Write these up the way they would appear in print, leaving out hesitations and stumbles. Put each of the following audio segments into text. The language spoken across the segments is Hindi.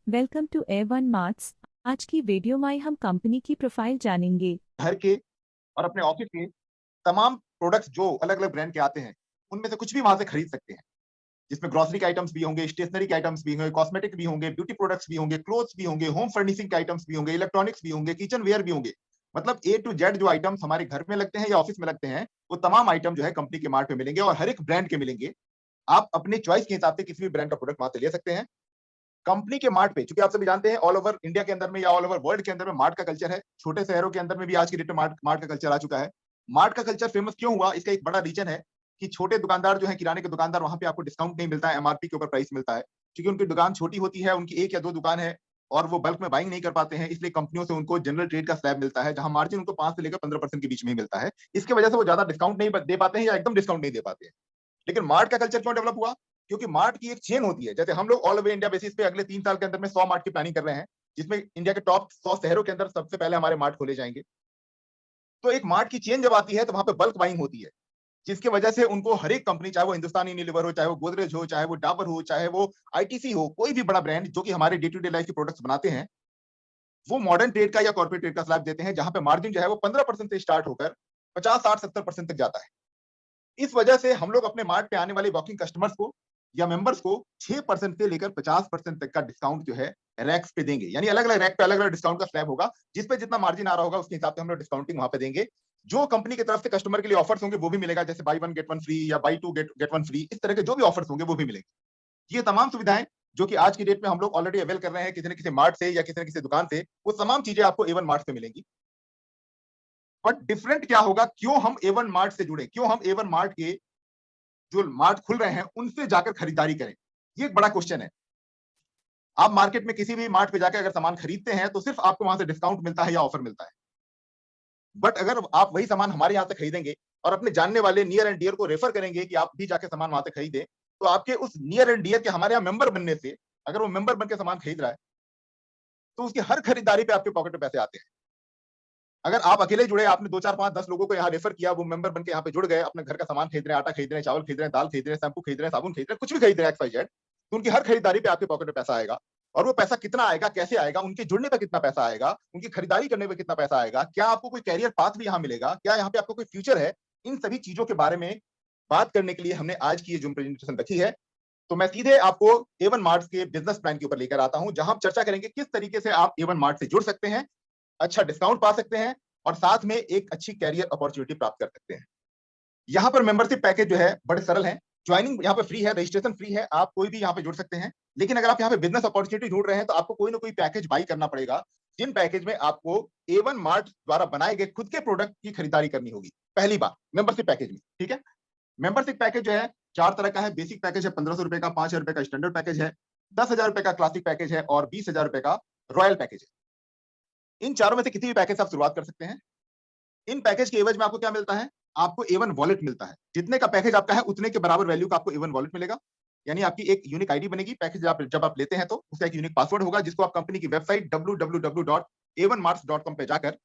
Welcome to A1 marts. आज की वीडियो में हम कंपनी की प्रोफाइल जानेंगे। घर के और अपने ऑफिस के तमाम प्रोडक्ट्स जो अलग अलग ब्रांड के आते हैं, उनमें से कुछ भी वहां से खरीद सकते हैं। जिसमें ग्रोसरी के आइटम्स भी होंगे, स्टेशनरी के आइटम्स भी होंगे, कॉस्मेटिक भी होंगे, ब्यूटी प्रोडक्ट्स भी होंगे, क्लोथ्स भी होंगे, होम फर्निशिंग के आइटम्स भी होंगे, इलेक्ट्रॉनिक्स भी होंगे, किचन वेयर भी होंगे। मतलब ए टू जेड जो आइटम्स हमारे घर में लगते हैं या ऑफिस में लगते हैं, वो तमाम आइटम जो है कंपनी के मार्ट में मिलेंगे और हर एक ब्रांड के मिलेंगे। आप अपने चॉइस के हिसाब से किसी भी ब्रांड का प्रोडक्ट वहां से ले सकते हैं। कंपनी के मार्ट पे, चूंकि आप सभी जानते हैं, ऑल ओवर इंडिया के अंदर में या ऑल ओवर वर्ल्ड के अंदर में मार्ट का कल्चर है। छोटे शहरों के अंदर में भी आज की डेट में मार्ट मार्ट का कल्चर आ चुका है। मार्ट का कल्चर फेमस क्यों हुआ, इसका एक बड़ा रीजन है कि छोटे दुकानदार जो है, किराने के दुकानदार, वहां पे आपको डिस्काउंट नहीं मिलता है, एमआरपी के ऊपर प्राइस मिलता है। क्योंकि उनकी दुकान छोटी होती है, उनकी एक या दो दुकान है और वो बल्क में बाइंग नहीं कर पाते हैं, इसलिए कंपनियों से उनको जनरल ट्रेड का स्लैब मिलता है, जहां मार्जिन उनको 5 से लेकर 15% के बीच में ही मिलता है। इसकी वजह से वो ज्यादा डिस्काउंट नहीं दे पाते हैं या एकदम डिस्काउंट नहीं दे पाते हैं। लेकिन मार्ट का कल्चर क्यों डेवलप हुआ? क्योंकि मार्ट की एक चेन होती है। जैसे हम लोग ऑल ओवर इंडिया बेसिस पे अगले 3 साल के अंदर में 100 मार्ट की प्लानिंग कर रहे हैं, जिसमें इंडिया के टॉप 100 शहरों के अंदर सबसे पहले हमारे मार्ट खोले जाएंगे। तो एक मार्ट की चेन जब आती है तो वहां पे बल्क बाइंग होती है, जिसकी वजह से उनको हर एक कंपनी, चाहे वो हिंदुस्तान यूनिलीवर हो, चाहे वो गोदरेज हो, चाहे वो डाबर हो, चाहे वो आईटीसी हो, कोई भी बड़ा ब्रांड जो कि हमारे डे टू डे लाइफ के प्रोडक्ट्स बनाते हैं, वो मॉडर्न ट्रेड का या कॉर्पोरेट ट्रेड का स्लैब देते हैं, जहां पे मार्जिन जो है वो 15% से स्टार्ट होकर 50, 60, 70% तक जाता है। इस वजह से हम लोग अपने मार्ट पे आने वाले वॉकिंग कस्टमर्स को या मेंबर्स को 6% से लेकर 50% तक का डिस्काउंट जो है रैक्स पे देंगे। यानी अलग अलग रैक पे अलग अलग डिस्काउंट का स्लैब होगा, जिस पे जितना मार्जिन आ रहा होगा उसके हिसाब से हम लोग डिस्काउंटिंग वहां पे देंगे। जो कंपनी की तरफ से कस्टमर के लिए ऑफर्स होंगे वो भी मिलेगा, जैसे buy one get one free या buy two get get one free, इस तरह के जो भी ऑफर्स होंगे वो भी मिलेंगे। ये तमाम सुविधाएं जो कि आज की डेट में हम लोग ऑलरेडी अवेल कर रहे हैं किसी न किसी मार्ट से या किसी न किसी दुकान से, वो तमाम चीजें आपको एवन मार्ट से मिलेंगी। बट डिफरेंट क्या होगा, क्यों हम एवन मार्ट से जुड़े, क्यों हम एवन मार्ट के जो मार्ट खुल रहे हैं उनसे जाकर खरीदारी करें? ये एक बड़ा क्वेश्चन है। आप मार्केट में किसी भी मार्ट पे जाकर अगर सामान खरीदते हैं तो सिर्फ आपको वहां से डिस्काउंट मिलता है या ऑफर मिलता है। बट अगर आप वही सामान हमारे यहाँ से खरीदेंगे और अपने जानने वाले नियर एंड डियर को रेफर करेंगे कि आप भी जाके सामान वहां से खरीदें, तो आपके उस नियर एंड डियर के हमारे यहाँ मेंबर बनने से, अगर वो मेंबर बन के सामान खरीद रहा है, तो उसकी हर खरीदारी पे आपके पॉकेट में पैसे आते हैं। अगर आप अकेले जुड़े, आपने 2 4 5 10 लोगों को यहाँ रेफर किया, वो मेंबर बन के यहाँ पे जुड़ गए, अपने घर का सामान खरीद रहे हैं, आटा खरीद रहे हैं, चावल खरीद रहे हैं, दाल खरीद रहे हैं, शैम्पू खरीद रहे हैं, साबुन खरीद रहे हैं, कुछ भी खरीद रहे हैं एक्स वाई जेड, तो उनकी हर खरीदारी पे आपके पॉकेट में पैसा आएगा। और वो पैसा कितना आएगा, कैसे आएगा, उनके जुड़ने पे कितना पैसा आएगा, उनकी खरीदारी करने पे कितना पैसा आएगा, क्या आपको कोई कैरियर पाथ भी यहाँ मिलेगा, क्या यहाँ पे आपको कोई फ्यूचर है, इन सभी चीजों के बारे में बात करने के लिए हमने आज की ये जो प्रेजेंटेशन रखी है। तो मैं सीधे आपको एवन मार्ट के बिजनेस प्लान के ऊपर लेकर आता हूं, जहां हम चर्चा करेंगे किस तरीके से आप एवन मार्ट से जुड़ सकते हैं, अच्छा डिस्काउंट पा सकते हैं और साथ में एक अच्छी कैरियर अपॉर्चुनिटी प्राप्त कर सकते हैं। यहाँ पर मेंबरशिप पैकेज जो है बड़े सरल हैं। ज्वाइनिंग यहाँ पे फ्री है, रजिस्ट्रेशन फ्री है, आप कोई भी यहाँ पे जुड़ सकते हैं। लेकिन अगर आप यहाँ पे बिजनेस अपॉर्चुनिटी ढूंढ रहे हैं तो आपको कोई ना कोई पैकेज बाई करना पड़ेगा, जिन पैकेज में आपको एवन मार्ट द्वारा बनाए गए खुद के प्रोडक्ट की खरीदारी करनी होगी पहली बार मेंबरशिप पैकेज में। ठीक है, मेंबरशिप पैकेज जो है 4 तरह का है। बेसिक पैकेज है 1500 रुपए का, 5000 रुपए का स्टैंडर्ड पैकेज है, 10,000 रुपए का क्लासिक पैकेज है और 20,000 रुपए का रॉयल पैकेज है। इन चारों में से किसी भी पैकेज से आप शुरुआत कर सकते हैं। इन पैकेज के एवज में आपको क्या मिलता है? आपको एवन वॉलेट मिलता है। जितने का पैकेज आपका है उतने के बराबर वैल्यू का आपको एवन वॉलेट मिलेगा। यानी आपकी एक यूनिक आईडी बनेगी। पैकेज जब आप लेते हैं तो उसका एक यूनिक पासवर्ड होगा, जिसको आप कंपनी की वेबसाइट www.avonmarts.com पे जाकर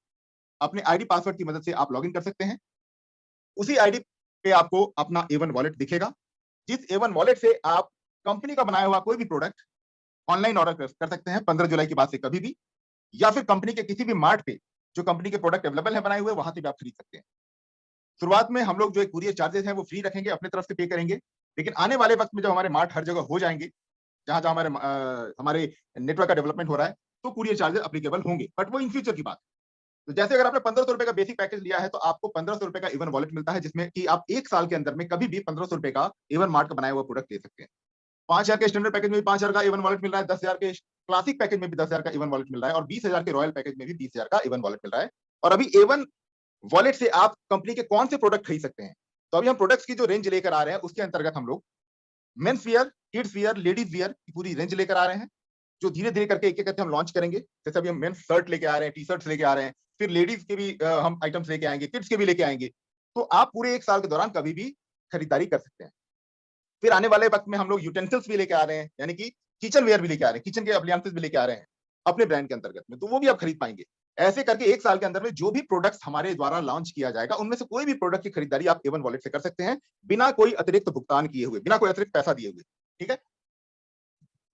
अपने आईडी पासवर्ड की मदद से आप लॉगिन कर सकते हैं। उसी आईडी पे आपको अपना एवन वॉलेट दिखेगा, जिस एवन वॉलेट से आप कंपनी का बनाया हुआ कोई भी प्रोडक्ट ऑनलाइन ऑर्डर कर सकते हैं 15 जुलाई के बाद से कभी भी, या फिर कंपनी के किसी भी मार्ट पे जो कंपनी के प्रोडक्ट अवेलेबल है बनाए हुए, वहां से भी आप खरीद सकते हैं। शुरुआत में हम लोग जो एक कुरियर चार्जेस हैं वो फ्री रखेंगे, अपने तरफ से पे करेंगे। लेकिन आने वाले वक्त में जब हमारे मार्ट हर जगह हो जाएंगे, जहां जहां हमारे नेटवर्क का डेवलपमेंट हो रहा है, तो कुरियर चार्जेस अप्लीकेबल होंगे, बट वो इन फ्यूचर की बात है। तो जैसे अगर आपने 1500 रुपए का बेसिक पैकेज लिया है तो आपको 1500 रुपए का इवन वॉलेट मिलता है, जिसमें कि आप 1 साल के अंदर में कभी भी 1500 रुपए का इवन मार्ट का बनाया हुआ प्रोडक्ट ले सकते हैं। 5,000 के स्टैंडर्ड पैकेज में भी 5,000 का इवन वॉलेट मिल रहा है, 10,000 के क्लासिक पैकेज में भी 10,000 का इवन वॉलेट मिल रहा है और 20,000 के रॉयल पैकेज में भी 20,000 का इवन वॉलेट मिल रहा है। और अभी एवन वॉलेट से आप कंपनी के कौन से प्रोडक्ट खरीद सकते हैं? तो अभी हम प्रोडक्ट्स की जो रेंज लेकर आ रहे हैं उसके अंतर्गत हम लोग men's wear, kids wear, ladies wear की पूरी रेंज लेकर आ रहे हैं, जो धीरे-धीरे करके एक-एक करके हम लॉन्च करेंगे। जैसे अभी हम मेंस शर्ट लेके आ रहे हैं, टी-शर्ट्स लेके आ रहे हैं, फिर लेडीज के भी हम आइटम्स लेके आएँगे, किड्स के भी लेके आएँगे। तो आप पूरे 1 साल के दौरान कभी भी खरीदारी कर सकते हैं। फिर आने वाले वक्त में हम लोग यूटेंसिल्स भी लेके आ रहे हैं, यानी कि किचन वेयर भी लेके आ रहे हैं, किचन के एप्लायंसेस भी लेके आ रहे हैं अपने ब्रांड के अंतर्गत में, तो वो भी आप खरीद पाएंगे। ऐसे करके 1 साल के अंदर में जो भी प्रोडक्ट्स हमारे द्वारा लॉन्च किया जाएगा, उनमें से कोई भी प्रोडक्ट की खरीदारी आप एवन वॉलेट से कर सकते हैं, बिना कोई अतिरिक्त भुगतान किए हुए, बिना कोई अतिरिक्त पैसा दिए हुए। ठीक है,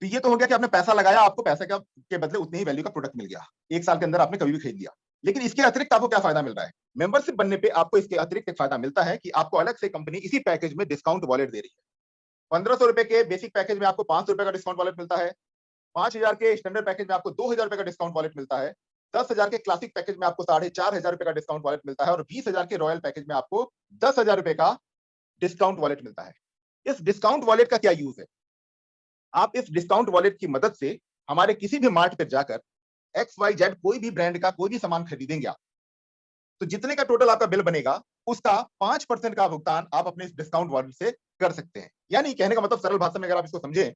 तो ये तो हो गया कि आपने पैसा लगाया, आपको पैसे का के बदले उतने ही वैल्यू का प्रोडक्ट मिल गया, 1 साल के अंदर आपने कभी भी खरीद लिया। लेकिन इसके अतिरिक्त आपको क्या फायदा मिल रहा है? मेंबरशिप बनने पे आपको इसके अतिरिक्त एक फायदा मिलता है कि आपको अलग से कंपनी इसी पैकेज में डिस्काउंट वॉलेट दे रही है। ₹1500 के बेसिक पैकेज में आपको ₹500 का डिस्काउंट वॉलेट मिलता है। 5000 के स्टैंडर्ड पैकेज में आपको ₹2000 का डिस्काउंट वॉलेट मिलता है। 10,000 के क्लासिक पैकेज में आपको ₹4500 का डिस्काउंट वॉलेट मिलता है और 20,000 के रॉयल पैकेज में आपको ₹10,000 का डिस्काउंट वॉलेट मिलता है। इस डिस्काउंट वॉलेट का क्या यूज है? आप इस डिस्काउंट वॉलेट की मदद से हमारे किसी भी मार्ट पर जाकर XYZ कोई भी ब्रांड का कोई भी सामान खरीदेंगे आप, तो जितने का टोटल आपका बिल बनेगा, उसका 5% का भुगतान आप अपने इस डिस्काउंट वॉलेट से कर सकते हैं। यानी कहने का मतलब सरल भाषा में अगर आप इसको समझें,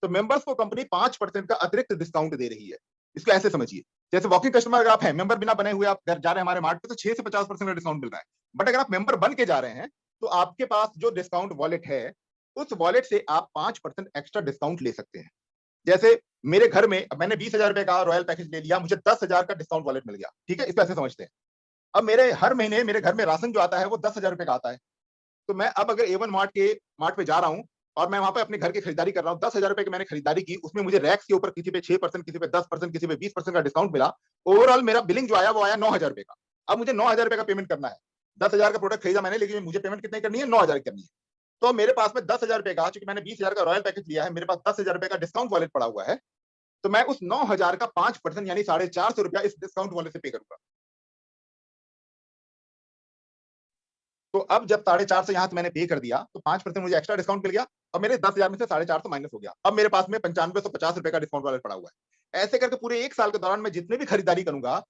तो मेंबर्स को कंपनी 5% का अतिरिक्त डिस्काउंट दे रही है। इसको ऐसे समझिए, जैसे वॉकिंग कस्टमर अगर आप हैं, मेंबर बिना बने हुए आप घर जा रहे हैं हमारे मार्ट पे, तो 6 से 50% का डिस्काउंट मिल रहा है। बट अगर आप मेंबर बन के जा रहे हैं, तो आपके पास जो डिस्काउंट वॉलेट है, उस वॉलेट से आप 5% एक्स्ट्रा डिस्काउंट ले सकते हैं। जैसे मेरे घर में मैंने ₹20,000 का रॉयल पैकेज ले लिया, मुझे 10,000 का डिस्काउंट वॉलेट मिल गया। ठीक है? इसको ऐसे समझते हैं। अब मेरे हर महीने मेरे घर में राशन जो आता है वो ₹10,000 का आता है। तो मैं अब अगर A1 मार्ट पे जा रहा हूँ और मैं वहाँ पे अपने घर की खरीदारी कर रहा हूँ, ₹10,000 की मैंने खरीदारी की, उसमें मुझे रैक्स के ऊपर किसी पे 6%, किसी पे 10%, किसी पे 20% का डिस्काउंट मिला। ओवरऑल मेरा बिलिंग जो आया वो आया ₹9,000 का। अब मुझे ₹9,000 का पेमेंट करना है। 10,000 का प्रोडक्ट खरीदा मैंने, लेकिन मुझे पेमेंट कितनी करनी है? 9,000 करनी है। तो मेरे पास में ₹10,000 का, चूंकि मैंने 20,000 का रॉयल पैकेज लिया है, मेरे पास ₹10,000 का डिस्काउंट वॉलेट पड़ा हुआ है। तो मैं उस 9,000 का 5% यानी ₹450 इस डिस्काउंट वॉलेट से पे करूंगा। तो अब जब 450 यहाँ से मैंने पे कर दिया, तो 5% मुझे एक्स्ट्रा डिस्काउंट मिल गया और मेरे 10,000 में से 450 माइनस हो गया। अब मेरे पास में ₹9550 का डिस्काउंट वॉलेट पड़ा हुआ है। ऐसे करके पूरे 1 साल के दौरान मैं जितने भी खरीदारी करूंगा,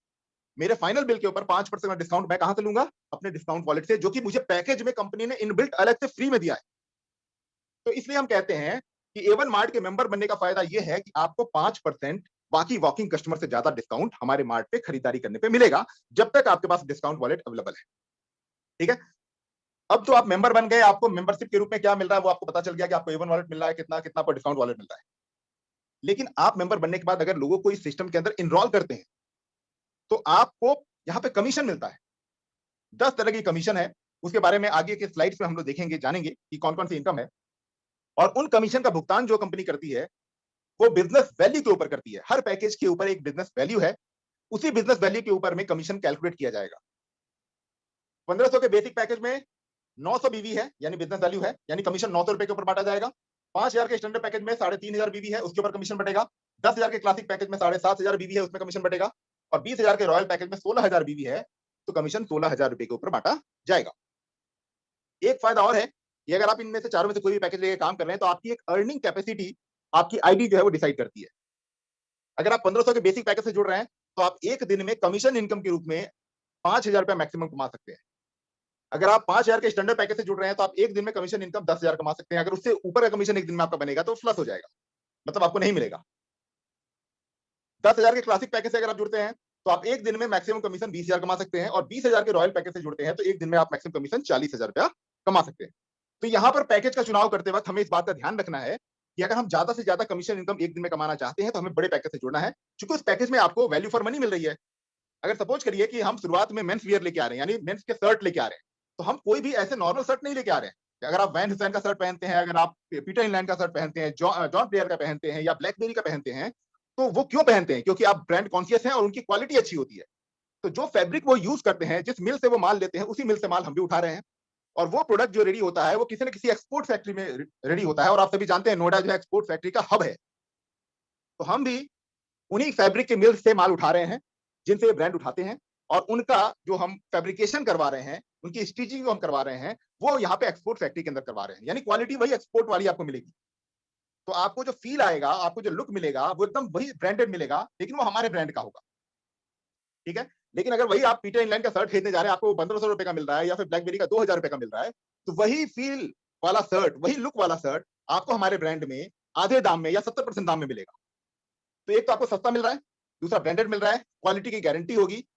मेरे फाइनल बिल के ऊपर 5% का डिस्काउंट मैं कहां से लूंगा? अपने डिस्काउंट वॉलेट से, जो कि मुझे पैकेज में कंपनी ने इनबिल्ट अलग से फ्री में दिया है। तो इसलिए हम कहते हैं कि A1 मार्ट के मेंबर बनने का फायदा यह है कि आपको 5% बाकी वॉकिंग कस्टमर से ज्यादा डिस्काउंट हमारे मार्ट पे खरीदारी करने पे मिलेगा, जब तक आपके पास डिस्काउंट वॉलेट अवेलेबल है। ठीक है? अब तो आप मेंबर बन गए, आपको मेंबरशिप के रूप में क्या मिल रहा है वो आपको पता चल गया कि आपको A1 वॉलेट मिल रहा है, कितना कितना आपको डिस्काउंट वॉलेट मिल रहा है। लेकिन आप मेंबर बनने के बाद अगर लोगों को इस सिस्टम के अंदर इनरोल करते हैं, तो आपको यहाँ पे कमीशन मिलता है। 10 तरह की कमीशन है, उसके बारे में आगे के स्लाइड्स में हम लोग देखेंगे, जानेंगे कि कौन-कौन सी इनकम है। और उन कमीशन का भुगतान जो कंपनी करती है, वो बिज़नेस वैल्यू के ऊपर करती है। हर पैकेज के ऊपर एक बिज़नेस वैल्यू है, उसी बिज़नेस वैल्यू के ऊपर में कमीशन कैलकुलेट किया जाएगा। 1500 के बेसिक पैकेज में 900 बीवी है, यानी बिज़नेस वैल्यू है, यानी कमीशन ₹900 के ऊपर बाँटा जाएगा। 5000 के स्टैंडर्ड पैकेज में 3500 बीवी है, उसके ऊपर कमीशन बटेगा। 10,000 के क्लासिक पैकेज में 7500 बीवी है, उसमें कमीशन बटेगा। और 20,000 के रॉयल पैकेज में 16,000 बीवी है, तो कमीशन ₹16,000 के ऊपर बाँटा जाएगा। एक फायदा और है कि अगर आप इनमें से चारों में से कोई भी पैकेज लेके काम कर रहे हैं, तो आपकी एक अर्निंग कैपेसिटी, आपकी आईडी जो है वो डिसाइड करती है। अगर आप 1500 के बेसिक पैकेज से जुड़ रहे हैं, तो आप एक दिन में कमीशन इनकम के रूप में ₹5,000 मैक्सिमम कमा सकते हैं। अगर आप 5,000 के स्टैंडर्ड पैकेज से जुड़ रहे हैं, तो आप एक दिन में कमीशन इनकम 10,000 कमा सकते हैं। अगर उससे ऊपर का कमीशन एक दिन में आपका बनेगा, तो फ्लश हो जाएगा, मतलब आपको नहीं मिलेगा। 10,000 के क्लासिक पैकेज से अगर आप जुड़ते हैं, तो आप एक दिन में मैक्सिमम कमीशन 20,000 कमा सकते हैं और 20,000 के रॉयल पैकेज से जुड़ते हैं, तो एक दिन में आप मैक्सिमम कमीशन ₹40,000 कमा सकते हैं। तो यहाँ पर पैकेज का चुनाव करते वक्त हमें इस बात का ध्यान रखना है कि अगर हम ज्यादा से ज्यादा कमीशन इनकम एक दिन में कमाना चाहते हैं, तो हमें बड़े पैकेज से जुड़ना है, क्योंकि उस पैकेज में आपको वैल्यू फॉर मनी मिल रही है। अगर सपोज करिए कि हम शुरुआत में मेंस वियर लेके आ रहे हैं, यानी मेंस के शर्ट लेके आ रहे हैं, तो हम कोई भी ऐसे नॉर्मल शर्ट नहीं लेके आ रहे हैं। अगर आप वैन हुसैन का शर्ट पहनते हैं, अगर आप पीटर इंग्लैंड का शर्ट पहनते हैं, जॉन प्लेयर का पहनते हैं या ब्लैकबेरी का पहनते हैं, तो वो क्यों पहनते हैं? क्योंकि आप ब्रांड कॉन्शियस हैं और उनकी क्वालिटी अच्छी होती है। तो जो फैब्रिक वो यूज करते हैं, जिस मिल से वो माल लेते हैं, उसी मिल से माल हम भी उठा रहे हैं। और वो प्रोडक्ट जो रेडी होता है, वो किसी न किसी एक्सपोर्ट फैक्ट्री में रेडी होता है। और आप सभी जानते हैं नोएडा जो है एक्सपोर्ट फैक्ट्री का हब है। तो हम भी उन्हीं फैब्रिक के मिल से माल उठा रहे हैं, जिनसे ये ब्रांड उठाते हैं। और उनका जो हम फैब्रिकेशन करवा रहे हैं, उनकी स्टिचिंग जो हम करवा रहे हैं, वो यहाँ पे एक्सपोर्ट फैक्ट्री के अंदर करवा रहे हैं। यानी क्वालिटी वही एक्सपोर्ट वाली आपको मिलेगी। तो आपको जो फील आएगा, आपको जो लुक मिलेगा, वो एकदम वही ब्रांडेड मिलेगा, लेकिन वो हमारे ब्रांड का होगा। ठीक है? लेकिन अगर वही आप पीटर इंग्लैंड का शर्ट खरीदने जा रहे हैं, आपको वो ₹1,500 का मिल रहा है या फिर ब्लैकबेरी का ₹2,000 का मिल रहा है, तो वही फील वाला शर्ट, वही लुक वाला शर्ट आपको हमारे ब्रांड में आधे दाम में या 70% दाम में मिलेगा। तो एक तो आपको सस्ता मिल रहा है, दूसरा ब्रांडेड मिल रहा है, क्वालिटी की गारंटी होगी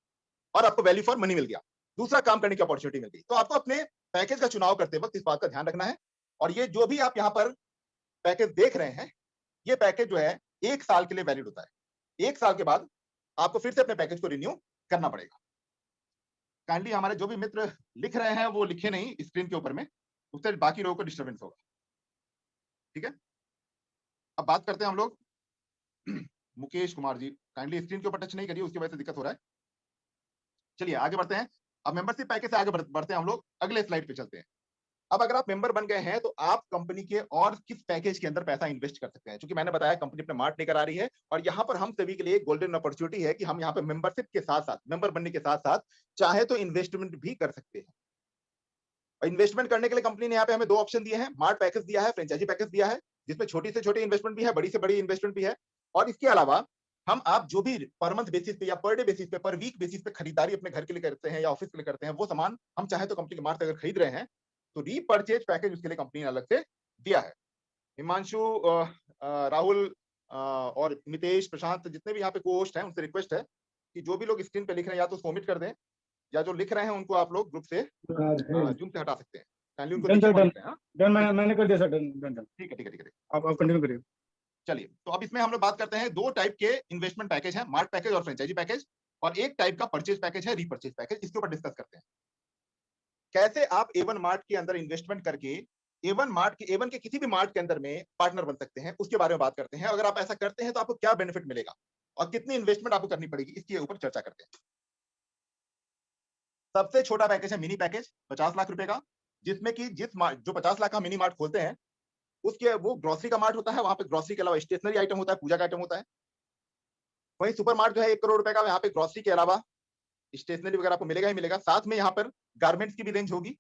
और आपको वैल्यू फॉर मनी मिल गया। दूसरा काम करने की अपॉर्चुनिटी मिल गई। तो आपको अपने पैकेज का चुनाव करते वक्त इस बात का ध्यान रखना है। और ये जो भी आप यहाँ पर पैकेज देख रहे हैं, ये पैकेज जो है 1 साल के लिए वैलिड होता है। 1 साल के बाद आपको फिर से अपने पैकेज को रिन्यू करना पड़ेगा। काइंडली हमारे जो भी मित्र लिख रहे हैं वो लिखे नहीं स्क्रीन के ऊपर में, उससे बाकी लोगों को डिस्टर्बेंस होगा। ठीक है? अब बात करते हैं हम लोग मुकेश कुमार जी, काइंडली स्क्रीन के ऊपर टच नहीं करिए, उसकी वजह से दिक्कत हो रहा है। चलिए आगे बढ़ते हैं। अब मेंबरशिप पैकेज से आगे बढ़ते हैं हम लोग, अगले स्लाइड पे चलते हैं। अब अगर आप मेंबर बन गए हैं तो आप कंपनी के और किस पैकेज के अंदर पैसा इन्वेस्ट कर सकते हैं, क्योंकि मैंने बताया कंपनी अपने मार्ट लेकर आ रही है और यहाँ पर हम सभी के लिए गोल्डन अपॉर्चुनिटी है कि हम यहाँ पे मेंबरशिप के साथ साथ, मेंबर बनने के साथ साथ चाहे तो इन्वेस्टमेंट भी कर सकते हैं। और इन्वेस्टमेंट करने के लिए कंपनी ने यहाँ पे हमें दो ऑप्शन दिए हैं, मार्ट पैकेज दिया है, फ्रेंचाइजी पैकेज दिया है, जिसमें छोटी से छोटी इन्वेस्टमेंट भी है, बड़ी से बड़ी इन्वेस्टमेंट भी है। और इसके अलावा हम आप जो भी पर मंथ बेसिस पे या पर डे बेसिस पे, पर वीक बेसिस पे खरीदारी अपने घर के लिए करते हैं या ऑफिस के लिए करते हैं, वो सामान हम चाहे तो कंपनी के मार्ट से अगर खरीद रहे हैं तो रीपर्चेज पैकेज उसके लिए कंपनी ने अलग से दिया है। हिमांशु, राहुल और नितेश, प्रशांत, जितने भी यहाँ पे को होस्ट हैं, उनसे रिक्वेस्ट है कि जो भी लोग स्क्रीन पे लिख रहे हैं या तो सबमिट कर दें, या जो लिख रहे हैं उनको आप लोग ग्रुप से जूम से हटा सकते हैं। काइंडली उनको डन नीचे सर, डन पहुंचते हैं। हाँ, डन, मैंने कर दिया सर, डन डन डन। ठीक है ठीक है ठीक है। आप कंटिन्यू करिए। चलिए, तो अब इसमें हम लोग बात करते हैं, दो टाइप के इन्वेस्टमेंट पैकेज है, मार्ट पैकेज और फ्रेंचाइजी पैकेज, और एक टाइप का परचेज पैकेज है, रीपर्चेज पैकेज। इसके ऊपर डिस्कस करते हैं कैसे आप एवन मार्ट के अंदर इन्वेस्टमेंट करके एवन के किसी भी मार्ट के अंदर में पार्टनर बन सकते हैं, उसके बारे में बात करते हैं। अगर आप ऐसा करते हैं तो आपको क्या बेनिफिट मिलेगा और कितनी इन्वेस्टमेंट आपको करनी पड़ेगी, इसके ऊपर चर्चा करते हैं। सबसे छोटा पैकेज है मिनी पैकेज, 50 लाख रुपए का, जिसमें कि जो 50 लाख का मिनी मार्ट खोलते हैं उसके वो ग्रोसरी का मार्ट होता है, वहां पे ग्रोसरी के अलावा स्टेशनरी आइटम होता है, पूजा का आइटम होता है। वहीं सुपर मार्ट जो है 1 करोड़ रुपए का, यहाँ पे ग्रोसरी के अलावा स्टेशनरी वगैरह आपको मिलेगा ही मिलेगा, साथ में यहाँ पर गारमेंट्स की भी रेंज होगी।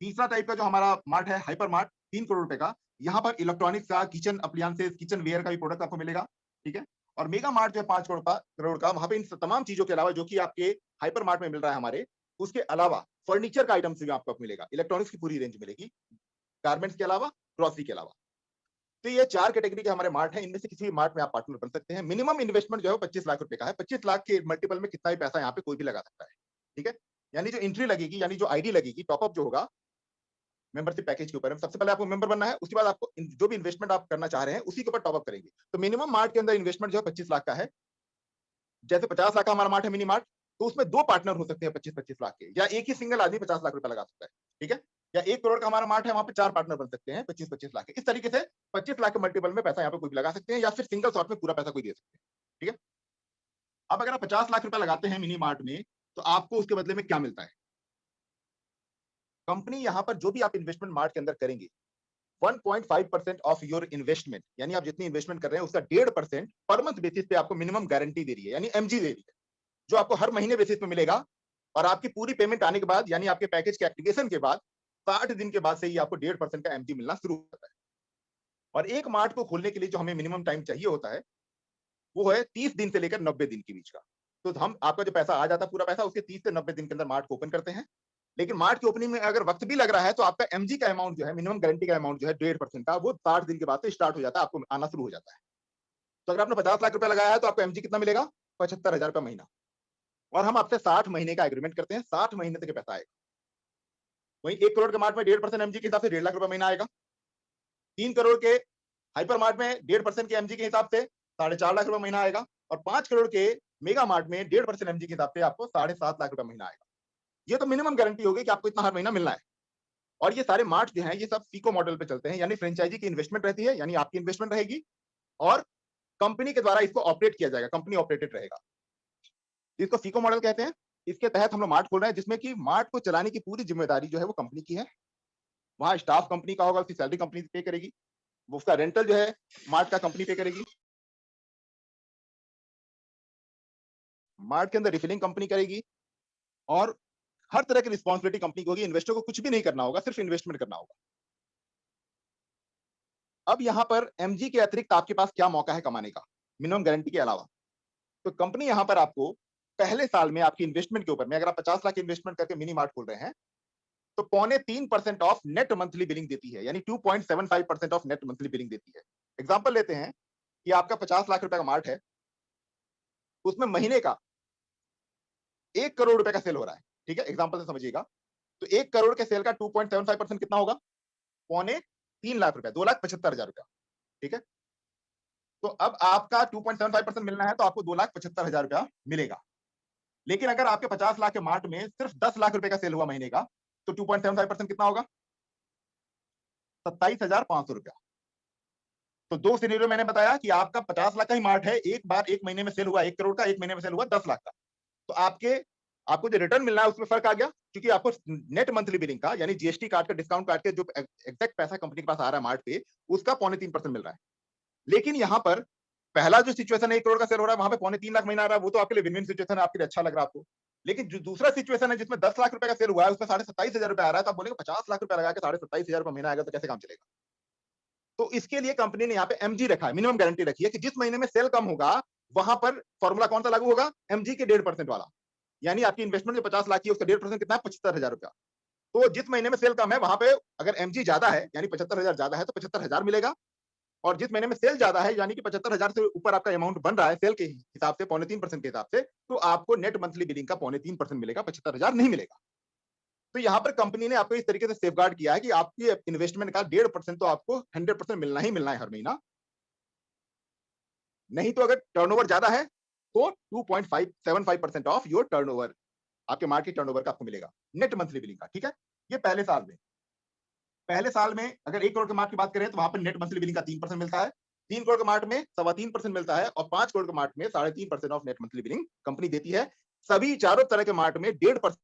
तीसरा टाइप का जो हमारा मार्ट है हाइपर मार्ट, 3 करोड़ रुपए का, यहाँ पर इलेक्ट्रॉनिक्स का, किचन अप्लायंसेस, किचन वेयर का भी प्रोडक्ट आपको मिलेगा। ठीक है। और मेगा मार्ट जो है 5 करोड़ का, वहां पे इन तमाम चीजों के अलावा जो कि आपके हाइपर मार्ट में मिल रहा है हमारे, उसके अलावा फर्नीचर का आइटम भी आपको मिलेगा, इलेक्ट्रॉनिक्स की पूरी रेंज मिलेगी, गारमेंट्स के अलावा, ग्रोसरी के अलावा। तो ये 4 कैटेगरी के हमारे मार्ट हैं, इनमें से किसी भी मार्ट में आप पार्टनर बन सकते हैं। मिनिमम इन्वेस्टमेंट जो है 25 लाख रुपए का है। 25 लाख के मल्टीपल में कितना भी पैसा यहाँ पे कोई भी लगा सकता है। ठीक है। यानी जो एंट्री लगेगी, यानी जो आईडी लगेगी, टॉपअप जो होगा मेंबरशिप पैकेज के ऊपर, सबसे पहले आपको मेंबर बनना है, उसके बाद आपको जो भी इन्वेस्टमेंट आप करना चाह रहे हैं उसी के ऊपर टॉपअप करेंगे। तो मिनिमम मार्ट के अंदर इन्वेस्टमेंट जो है 25 लाख का है। जैसे 50 लाख का हमारा मार्ट है मिनी मार्ट, तो उसमें दो पार्टनर हो सकते हैं 25-25 लाख के, या एक ही सिंगल आदमी 50 लाख रुपए लगा सकता है। ठीक है। या 1 करोड़ का हमारा मार्ट है, वहां पे 4 पार्टनर बन सकते हैं 25-25 लाख के। इस तरीके से 25 लाख के मल्टीपल में पैसा यहाँ पे कोई भी लगा सकते हैं, या फिर सिंगल शॉट में पूरा पैसा कोई दे सकते हैं। ठीक है। अब अगर आप 50 लाख रुपए लगाते हैं मिनी मार्ट में, तो आपको उसके बदले में क्या मिलता है? कंपनी यहाँ पर जो भी आप इन्वेस्टमेंट मार्ट के अंदर करेंगे, 1.5% ऑफ योर इन्वेस्टमेंट, यानी आप जितनी इन्वेस्टमेंट कर रहे हैं उसका 1.5% पर मंथ बेसिस पे आपको मिनिमम गारंटी दे रही है, यानी एमजी दे रही है, जो आपको हर महीने बेसिस पे मिलेगा। और आपकी पूरी पेमेंट आने के बाद, यानी आपके पैकेज के एप्लीकेशन के बाद 60 दिन के बाद से ही आपको 1.5% का एमजी मिलना शुरू होता है। और एक मार्ट को खोलने के लिए जो हमें मिनिमम टाइम चाहिए होता है, वो है 30 दिन से लेकर 90 दिन के बीच का। तो हम आपका जो पैसा आ जाता है पूरा पैसा, उसके 30 से 90 दिन के अंदर मार्ट को ओपन करते हैं। लेकिन मार्ट की ओपनिंग में अगर वक्त भी लग रहा है, तो आपका एमजी का अमाउंट जो है, मिनिमम गारंटी का अमाउंट जो है 1.5% का, वो 60 दिन के बाद से स्टार्ट हो जाता है, आपको आना शुरू हो जाता है। तो अगर आपने 50 लाख रुपए लगाया है तो आपको एमजी कितना मिलेगा? 75,000 रुपए महीना। और हम आपसे 60 महीने का एग्रीमेंट करते हैं, 60 महीने तक पैसा आएगा। वहीं 1 करोड़ के मार्ट में 1.5% एमजी के हिसाब से 1.5 लाख रुपए महीना आएगा। 3 करोड़ के हाइपर मार्ट में 1.5% के एमजी के हिसाब से 4.5 लाख रुपए महीना आएगा। और 5 करोड़ के मेगा मार्ट में 1.5% एमजी के हिसाब से आपको 7.5 लाख रुपए महीना आएगा। ये तो मिनिमम गारंटी होगी कि आपको इतना हर महीना मिलना है। और ये सारे मार्ट जो हैं, ये सब फीको मॉडल पे चलते हैं, यानी फ्रेंचाइजी की इन्वेस्टमेंट रहती है, यानी आपकी इन्वेस्टमेंट रहेगी और कंपनी के द्वारा इसको ऑपरेट किया जाएगा, कंपनी ऑपरेटेड रहेगा। इसको फीको मॉडल कहते हैं। इसके तहत हम लोग मार्ट खोल रहे हैं, जिसमें कि मार्ट को चलाने की पूरी जिम्मेदारी जो है वो कंपनी की है। वहां स्टाफ कंपनी का होगा, उसकी सैलरी कंपनी पे करेगी, वो उसका रेंटल जो है मार्ट का कंपनी पे करेगी, मार्ट के अंदर रिफिलिंग कंपनी करेगी, और हर तरह की रिस्पॉन्सिबिलिटी कंपनी की होगी। इन्वेस्टर को कुछ भी नहीं करना होगा, सिर्फ इन्वेस्टमेंट करना होगा। अब यहां पर एमजी के अतिरिक्त आपके पास क्या मौका है कमाने का, मिनिमम गारंटी के अलावा? तो कंपनी यहां पर आपको पहले साल में आपकी इन्वेस्टमेंट के ऊपर में, अगर आप 50 लाख इन्वेस्टमेंट करके मिनी मार्ट खोल रहे हैं, तो 2.75% ऑफ नेट मंथली बिलिंग देती है, यानी 2.75% ऑफ नेट मंथली बिलिंग देती है। एग्जाम्पल लेते हैं कि आपका 50 लाख रुपए का मार्ट है, उसमें महीने का 1 करोड़ रुपए का सेल हो रहा है। ठीक है, एग्जाम्पल से समझिएगा। तो 1 करोड़ के सेल का 2.75% कितना होगा? 2.25 लाख रुपए, 2,75,000 रुपया। ठीक है। तो अब आपका 2.75% मिलना है, तो आपको 2,75,000 रुपया मिलेगा। लेकिन अगर आपके 50 लाख के मार्ट में सिर्फ 10 लाख रुपए का सेल हुआ महीने का, तो 2.75% कितना होगा? 27,500 रुपया। तो दो सिनेरियो मैंने बताया कि आपका 50 लाख का ही मार्ट है, एक बार एक महीने में सेल हुआ 1 करोड़ का, एक महीने में सेल हुआ 10 लाख का। तो आपको जो रिटर्न मिलना है उसमें फर्क आ गया, क्योंकि आपको नेट मंथली बिलिंग का यानी जीएसटी काट के, डिस्काउंट काट के जो एग्जैक्ट पैसा कंपनी के पास आ रहा है मार्ट पे, उसका 3.25% मिल रहा है। लेकिन यहाँ पर पहला जो सिचुएशन है 1 करोड़ का सेल हो रहा है, वहां पे 3.25 लाख महीना आ रहा है, वो तो आपके लिए विन विन सिचुएशन है, आपके लिए अच्छा लग रहा है आपको। लेकिन जो दूसरा सिचुएशन है जिसमें 10 लाख रुपए का सेल हुआ है, उसमें 27,500 रुपए आ रहा है, तो आप बोलेंगे 50 लाख रुपए लगा के 27,500 रुपए महीना आएगा तो कैसे काम चलेगा? तो इसके लिए कंपनी ने यहाँ पे एमजी रखा है, मिनिमम गारंटी रखी है कि जिस महीने में सेल कम होगा वहां पर फॉर्मूला कौन सा लागू होगा? एमजी के 1.5% वाला। यानी आपकी इन्वेस्टमेंट जो 50 लाख की है उसका 1.5% कितना है? 75,000 रुपया। तो जिस महीने में सेल कम है वहां पे अगर एमजी ज्यादा है यानी 75,000 ज्यादा है तो 75,000 मिलेगा, और जिस महीने में सेल ज्यादा है यानी कि 75,000 से ऊपर आपका अमाउंट बन रहा है सेल के हिसाब से 3.25% के हिसाब से, तो आपको नेट मंथली बिलिंग का 3.25% मिलेगा, 75,000 नहीं मिलेगा। तो यहाँ पर कंपनी ने आपको इस तरीके से सेफगार्ड किया है कि आपकी इन्वेस्टमेंट का 1.5% तो आपको 100% मिलना ही मिलना है हर महीना। नहीं तो अगर टर्नओवर ज्यादा है तो 2.575% ऑफ योर टर्नओवर, आपके मार्केट टर्नओवर का आपको मिलेगा नेट मंथली बिलिंग का। ठीक है, ये पहले साल में अगर 1 करोड़ के मार्ट की बात करें तो वहां पर नेट मंथली बिलिंग का 3% मिलता है, 3 करोड़ के मार्ट में 3.25% मिलता है, और 5 करोड़ के मार्ट में 3.5% of net monthly billing company देती है। सभी चारों तरह के मार्ट में 1.5%।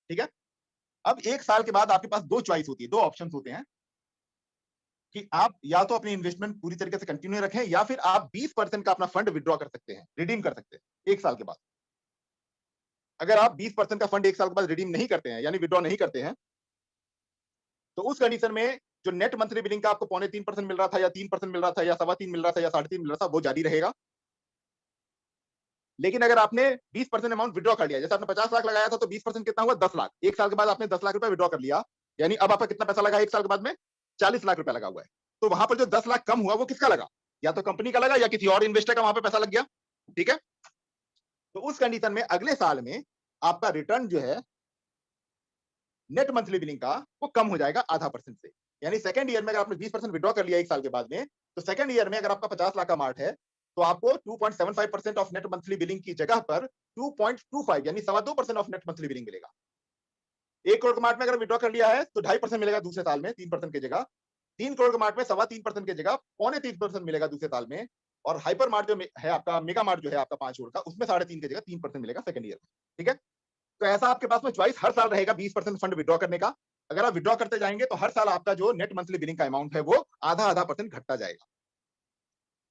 ठीक है, अब 1 साल के बाद आपके पास दो चॉइस होती है, दो ऑप्शन होते हैं कि आप या तो अपनी इन्वेस्टमेंट पूरी तरीके से कंटिन्यू रखें, या फिर आप 20% का अपना फंड विड्रॉ कर सकते हैं, रिडीम कर सकते हैं 1 साल के बाद। अगर आप 20% का फंड 1 साल के बाद रिडीम नहीं करते हैं यानी विड्रॉ नहीं करते हैं, तो उस कंडीशन में जो नेट मंथली बिलिंग का आपको 3.25% मिल रहा था, या 3% मिल रहा था, या 3.25 मिल रहा था, या 3.5 मिल रहा था, वो जारी रहेगा। लेकिन अगर आपने 20% अमाउंट विड्रॉ कर लिया, जैसे आपने 50 लाख लगाया था तो 20% कितना हुआ? 10 लाख। 1 साल के बाद आपने 10 लाख रुपए विड्रॉ कर लिया, यानी अब आपका कितना पैसा लगा 1 साल के बाद में? 40 लाख रुपए लगा हुआ है। तो वहां पर जो 10 लाख कम हुआ वो किसका लगा? या तो कंपनी का लगा या किसी और इन्वेस्टर का वहां पे पैसा लग गया। ठीक है, तो उस कंडीशन में अगले साल में आपका रिटर्न जो है नेट मंथली बिलिंग का वो कम हो जाएगा आधा परसेंट से। यानी सेकंड ईयर में अगर आपने 20% विड्रॉ कर लिया 1 साल के बाद में, तो सेकंड ईयर में अगर आपका 50 लाख का मार्ट है तो आपको 2.75% ऑफ नेट मंथली बिलिंग की जगह पर 2.25 यानी 2.25% ऑफ नेट मंथली बिलिंग मिलेगा। 1 करोड़ के मार्ट में अगर विड्रॉ कर लिया है तो 2.5% मिलेगा दूसरे साल में, 3% की जगह। 3 करोड़ के मार्ट में 3.25% की जगह 3.25% मिलेगा दूसरे साल में। और हाइपर मार्ट जो है आपका, मेगा मार्ट जो है आपका 5 करोड़ का, उसमें 3.5 की जगह 3% मिलेगा सेकंड ईयर में। ठीक है, तो ऐसा आपके पास में चॉइस हर साल रहेगा 20% फंड विड्रॉ करने का। अगर आप विड्रॉ करते जाएंगे तो हर साल आपका जो नेट मंथली बिलिंग का अमाउंट है वो आधा आधा परसेंट घटता जाएगा,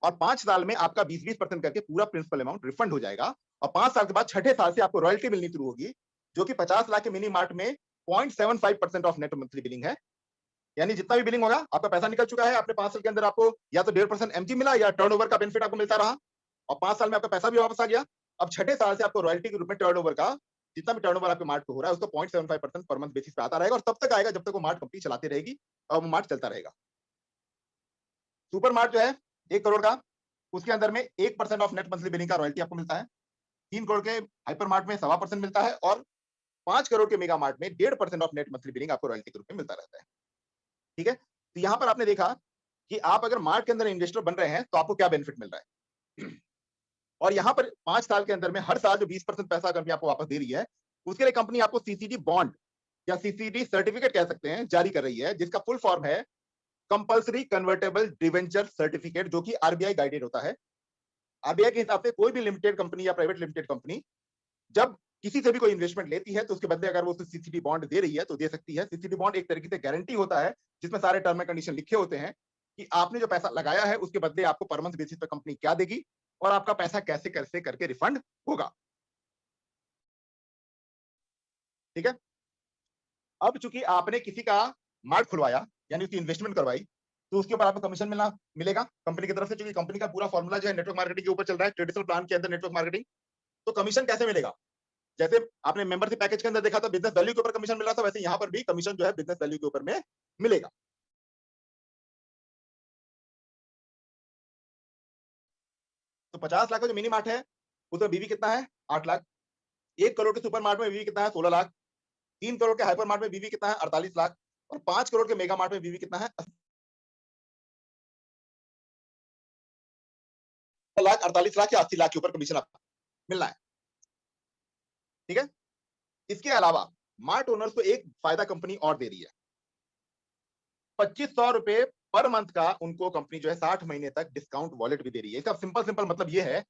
और 5 साल में आपका 20-20% करके पूरा प्रिंसिपल अमाउंट रिफंड हो जाएगा। और 5 साल के बाद छठे साल से आपको रॉयल्टी मिलनी शुरू होगी, जो कि 50 लाख के मिनी मार्ट में 0.75% ऑफ नेट मंथली बिलिंग है। यानी जितना भी बिलिंग होगा आपका पैसा निकल चुका है, आपने 5 साल के अंदर आपको या तो 1.5% एमजी मिला या टर्नओवर का बेनिफिट आपको मिलता रहा, और 5 साल में आपका पैसा भी वापस आ गया। अब छठे साल से आपको रॉयल्टी के रूप में टर्नओवर का जितना भी टर्नओवर आपके मार्ट पे हो रहा है उसका 0.75% पर मंथ बेसिस पे आता रहेगा, और तब तक आएगा जब तक वो मार्ट कंपनी चलाती रहेगी और वो मार्ट चलता रहेगा। सुपर मार्ट जो है 1 करोड़ का, उसके अंदर में 1% ऑफ नेट मंथली बिलिंग का रॉयल्टी आपको मिलता है। 3 करोड़ के हाइपर मार्ट में 1.25% मिलता है, और 5 करोड़ के मेगा मार्ट में 1.5% ऑफ नेट मंथली बिलिंग आपको रॉयल्टी के रूप में मिलता रहता है। ठीक है, तो यहाँ पर आपने देखा कि आप अगर मार्ट के अंदर इन्वेस्टर बन रहे हैं तो आपको क्या बेनिफिट मिल रहा है। और यहाँ पर 5 साल के अंदर में हर साल जो 20% पैसा कंपनी आपको वापस दे रही है, उसके लिए कंपनी आपको सीसीडी बॉन्ड या सीसीडी सर्टिफिकेट कह सकते हैं जारी कर रही है, जिसका फुल फॉर्म है कंपल्सरी कन्वर्टेबल डिवेंचर सर्टिफिकेट, जो कि आरबीआई गाइडेड होता है। आरबीआई के हिसाब से कोई भी लिमिटेड कंपनी या प्राइवेट लिमिटेड कंपनी जब किसी से भी कोई इन्वेस्टमेंट लेती है तो उसके बदले अगर वो सीसीडी बॉन्ड दे रही है तो दे सकती है। सीसीडी बॉन्ड एक तरीके से गारंटी होता है जिसमें सारे टर्म एंड कंडीशन लिखे होते हैं कि आपने जो पैसा लगाया है उसके बदले आपको पर मंथ बेसिस पे कंपनी क्या देगी और आपका पैसा कैसे कैसे करके रिफंड होगा। ठीक है, अब चूंकि आपने किसी का मार्ट खुलवाया यानी उसकी इन्वेस्टमेंट करवाई, तो उसके ऊपर आपको कमीशन मिलेगा कंपनी की तरफ से, क्योंकि कंपनी का पूरा फॉर्मूला जो है नेटवर्क मार्केटिंग के ऊपर चल रहा है, ट्रेडिशनल प्लान के अंदर नेटवर्क मार्केटिंग। तो कमीशन कैसे मिलेगा? जैसे आपने मेंबरशिप पैकेज के अंदर देखा था बिजनेस वैल्यू के ऊपर कमीशन मिल रहा था, वैसे यहाँ पर भी कमीशन जो है बिजनेस वैल्यू के ऊपर में मिलेगा। तो 50 लाख का जो मिनी मार्ट है उसमें बीवी कितना है? 8 लाख। 1 करोड़ के सुपर मार्ट में बीवी कितना है? 16 लाख। 3 करोड़ के हाइपर मार्ट में बीवी कितना है? 48 लाख। और 5 करोड़ के मेगा मार्ट में बीवी कितना है? 48 लाख या 80 लाख के ऊपर कमीशन आपको मिलना है। ठीक है, इसके अलावा मार्ट ओनर्स को एक फायदा कंपनी और दे रही है, 2500 रुपए पर मंथ का उनको कंपनी जो है 60 महीने तक डिस्काउंट वॉलेट भी दे रही है। इसका सिंपल मतलब ये है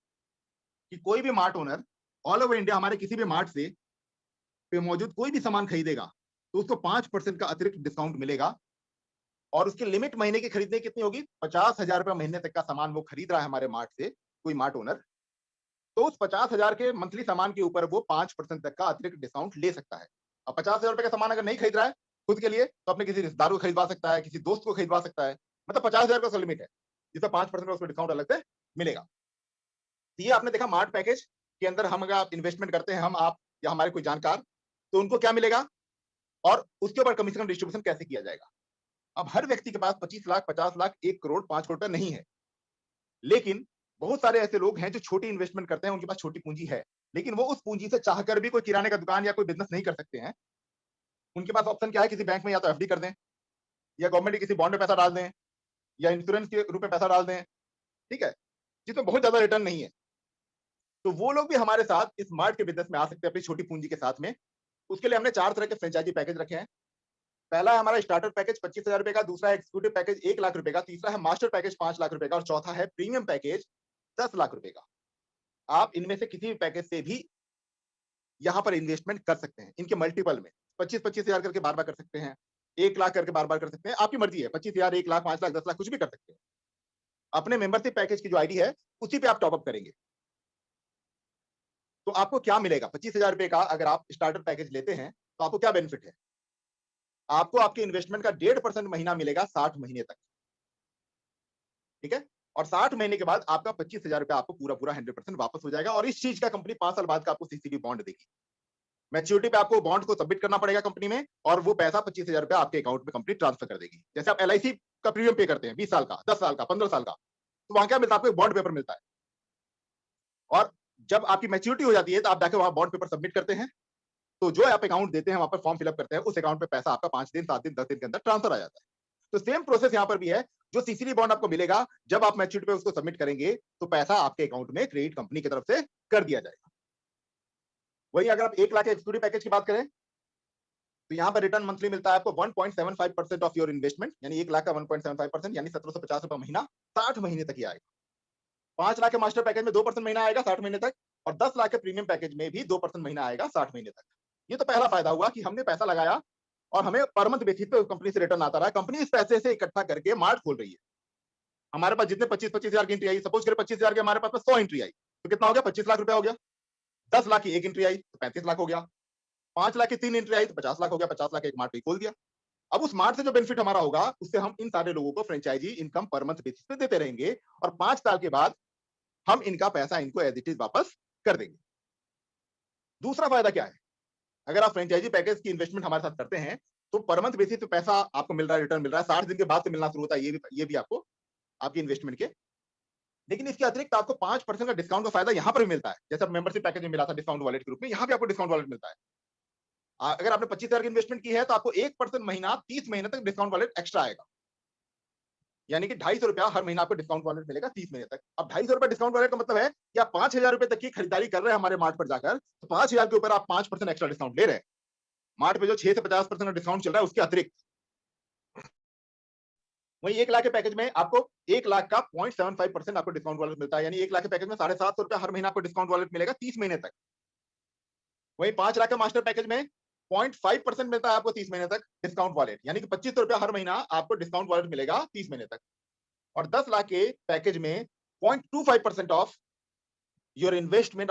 कि कोई भी mart owner all over India हमारे किसी भी मार्ट से पे मौजूद कोई भी सामान खरीदेगा तो उसको 5% का अतिरिक्त डिस्काउंट मिलेगा, और उसकी लिमिट महीने की खरीदने की कितनी होगी, 50,000 रुपए महीने तक का सामान वो खरीद रहा है हमारे मार्ट से, कोई मार्ट ओनर, तो उस 50,000 के मंथली सामान के ऊपर वो 5% तक का अतिरिक्त डिस्काउंट ले सकता है। अब 50,000 रुपए का सामान अगर नहीं खरीद रहा है खुद के लिए, तो अपने किसी रिश्तेदार को खरीदवा सकता है, किसी दोस्त को खरीदवा सकता है, मतलब 50,000 का लिमिट है, जिसका 5% का उसको डिस्काउंट अलग से मिलेगा। तो ये आपने देखा मार्ट पैकेज के अंदर हम अगर आप इन्वेस्टमेंट करते हैं, हम आप या हमारे कोई जानकार, तो उनको क्या मिलेगा और उसके ऊपर कमीशन डिस्ट्रीब्यूशन कैसे किया जाएगा। अब हर व्यक्ति के पास 25 लाख, 50 लाख, 1 करोड़, 5 करोड़ रुपए नहीं है, लेकिन बहुत सारे ऐसे लोग हैं जो छोटी इन्वेस्टमेंट करते हैं, उनके पास छोटी पूंजी है, लेकिन वो उस पूंजी से चाहकर भी कोई किराने का दुकान या कोई बिजनेस नहीं कर सकते हैं। उनके पास ऑप्शन क्या है, किसी बैंक में या तो एफडी कर दें, या गवर्नमेंट के किसी बॉन्ड में पैसा डाल दें, या इंश्योरेंस के रूप में पैसा डाल दें, ठीक है, जिसमें बहुत ज्यादा रिटर्न नहीं है। तो वो लोग भी हमारे साथ इस मार्ट के बिजनेस में आ सकते हैं अपनी छोटी पूंजी के साथ में। उसके लिए हमने 4 तरह के फ्रेंचाइजी पैकेज रखे हैं। पहला है हमारा स्टार्टर पैकेज 25,000 रुपए का, दूसरा है एक्जीक्यूटिव पैकेज 1 लाख रुपए का, तीसरा है मास्टर पैकेज 5 लाख रुपए का, और चौथा है प्रीमियम पैकेज 10 लाख रुपए का। आप इनमें से किसी भी पैकेज से भी यहाँ पर इन्वेस्टमेंट कर सकते हैं, इनके मल्टीपल में 25,000 करके बार-बार कर सकते हैं, 1 लाख करके बार-बार कर सकते हैं, आपकी मर्जी है, 25,000, 1 लाख, 5 लाख, 10 लाख कुछ भी कर सकते हैं। अपने मेंबरशिप पैकेज की जो आईडी है उसी पे आप टॉप अप करेंगे। तो आपको क्या मिलेगा, 25,000 रुपए का अगर आप स्टार्टर पैकेज लेते हैं तो आपको क्या बेनिफिट है, आपको आपके इन्वेस्टमेंट का 1.5% महीना मिलेगा 60 महीने तक, ठीक है, और 60 महीने के बाद आपका 25,000 रुपए आपको पूरा 100% वापस हो जाएगा, और इस चीज का कंपनी 5 साल बाद का आपको सीसीबी बॉन्ड देगी। मैच्योरिटी पे आपको बॉन्ड को सबमिट करना पड़ेगा कंपनी में, और वो पैसा 25,000 रुपए आपके अकाउंट में कंपनी ट्रांसफर कर देगी। जैसे आप एलआईसी का प्रीमियम पे करते हैं 20 साल का, 10 साल का, 15 साल का, तो वहां क्या मिलता है, आपको एक बॉन्ड पेपर मिलता है, और जब आपकी मैच्योरिटी हो जाती है तो आप जाके वहां बॉन्ड पेपर सबमिट करते हैं, तो जो आप अकाउंट देते हैं, वहां पर फॉर्म फिलअप करते हैं, उस अकाउंट पे पैसा आपका 5 दिन, 7 दिन, 10 दिन के अंदर ट्रांसफर आ जाता है। तो सेम प्रोसेस यहां पर भी है, जो सीसीडी बॉन्ड आपको मिलेगा, जब आप मैच्योरिटी पे उसको सबमिट करेंगे तो पैसा आपके अकाउंट में क्रेडिट कंपनी की तरफ से कर दिया जाएगा। वही अगर आप 1 लाख एक्सक्लूसिव पैकेज की बात करें तो यहां पर रिटर्न मंथली मिलता है आपको 1.75% ऑफ योर इन्वेस्टमेंट, यानी 1 लाख का 1.75%, यानी 1750 रुपए महीना 60 महीने तक ही आएगा। 5 लाख के मास्टर पैकेज में 2% महीना आएगा 60 महीने तक, और 10 लाख के प्रीमियम पैकेज में भी 2% महीना आएगा 60 महीने तक। ये तो पहला फायदा हुआ कि हमने पैसा लगाया और हमें पर मंथ बेसिस पे कंपनी से रिटर्न आता रहा। कंपनी इस पैसे से इकट्ठा करके मार्ट खोल रही है। हमारे पास जितने 25-25 हजार की एंट्री आई, सपोज करें 25,000 की हमारे पास 100 एंट्री आई, तो कितना हो गया, 25 लाख रुपया हो गया। 10 लाख की एक एंट्री आई तो 35 लाख हो गया। 5 लाख की 3 एंट्री आई तो 50 लाख हो गया। 50 लाख एक मार्ट पे खोल दिया। अब उस मार्ट से जो बेनिफिट हमारा होगा, उससे हम इन सारे लोगों को फ्रेंचाइजी इनकम पर मंथ बेसिस पे देते रहेंगे, और 5 साल के बाद हम इनका पैसा इनको एज इट इज वापस कर देंगे। दूसरा फायदा क्या है, अगर आप फ्रेंचाइजी पैकेज की इन्वेस्टमेंट हमारे साथ करते हैं तो पर मंथ बेसिस पे पैसा आपको मिल रहा है, रिटर्न मिल रहा है, 60 दिन के बाद से मिलना शुरू होता है, ये भी आपको आपकी इन्वेस्टमेंट के। लेकिन इसके अतिरिक्त आपको 5% का डिस्काउंट का फायदा यहां पर भी मिलता है, जैसे मेंबरशिप पैकेज में मिला था डिस्काउंट वॉलेट के रूप में, यहां भी आपको डिस्काउंट वॉलेट मिलता है। अगर आपने 25,000 की इन्वेस्टमेंट की है तो आपको 1% महीना 30 महीने तक डिस्काउंट वॉलेट एक्स्ट्रा आएगा, यानी कि 250 रुपया हर महीना आपको डिस्काउंट वॉलेट मिलेगा 30 महीने तक। अब 250 रुपया डिस्काउंट वॉलेट का मतलब है कि आप 5,000 रुपए तक की खरीदारी कर रहे हैं हमारे मार्ट पर जाकर, तो 5,000 के ऊपर आप 5% एक्स्ट्रा डिस्काउंट ले रहे हैं। मार्ट पे जो 6 से 50% का डिस्काउंट चल रहा है उसके अतिरिक्त। वही 1 लाख के पैकेज में आपको 1 लाख का 0.75% आपको डिस्काउंट वॉलेट मिलता है, यानी 1 लाख के पैकेज में 750 रुपया हर महीना आपको डिस्काउंट वॉलेट मिलेगा 30 महीने तक। वही 5 लाख के मास्टर पैकेज में 0.5% मिलता है आपको 30 महीने तक डिस्काउंट वॉलेट, यानी कि 25 रुपया हर महीना आपको डिस्काउंट वॉलेट मिलेगा 30 महीने तक। और 10 लाख के पैकेज में 0.25% ऑफ योर इन्वेस्टमेंट।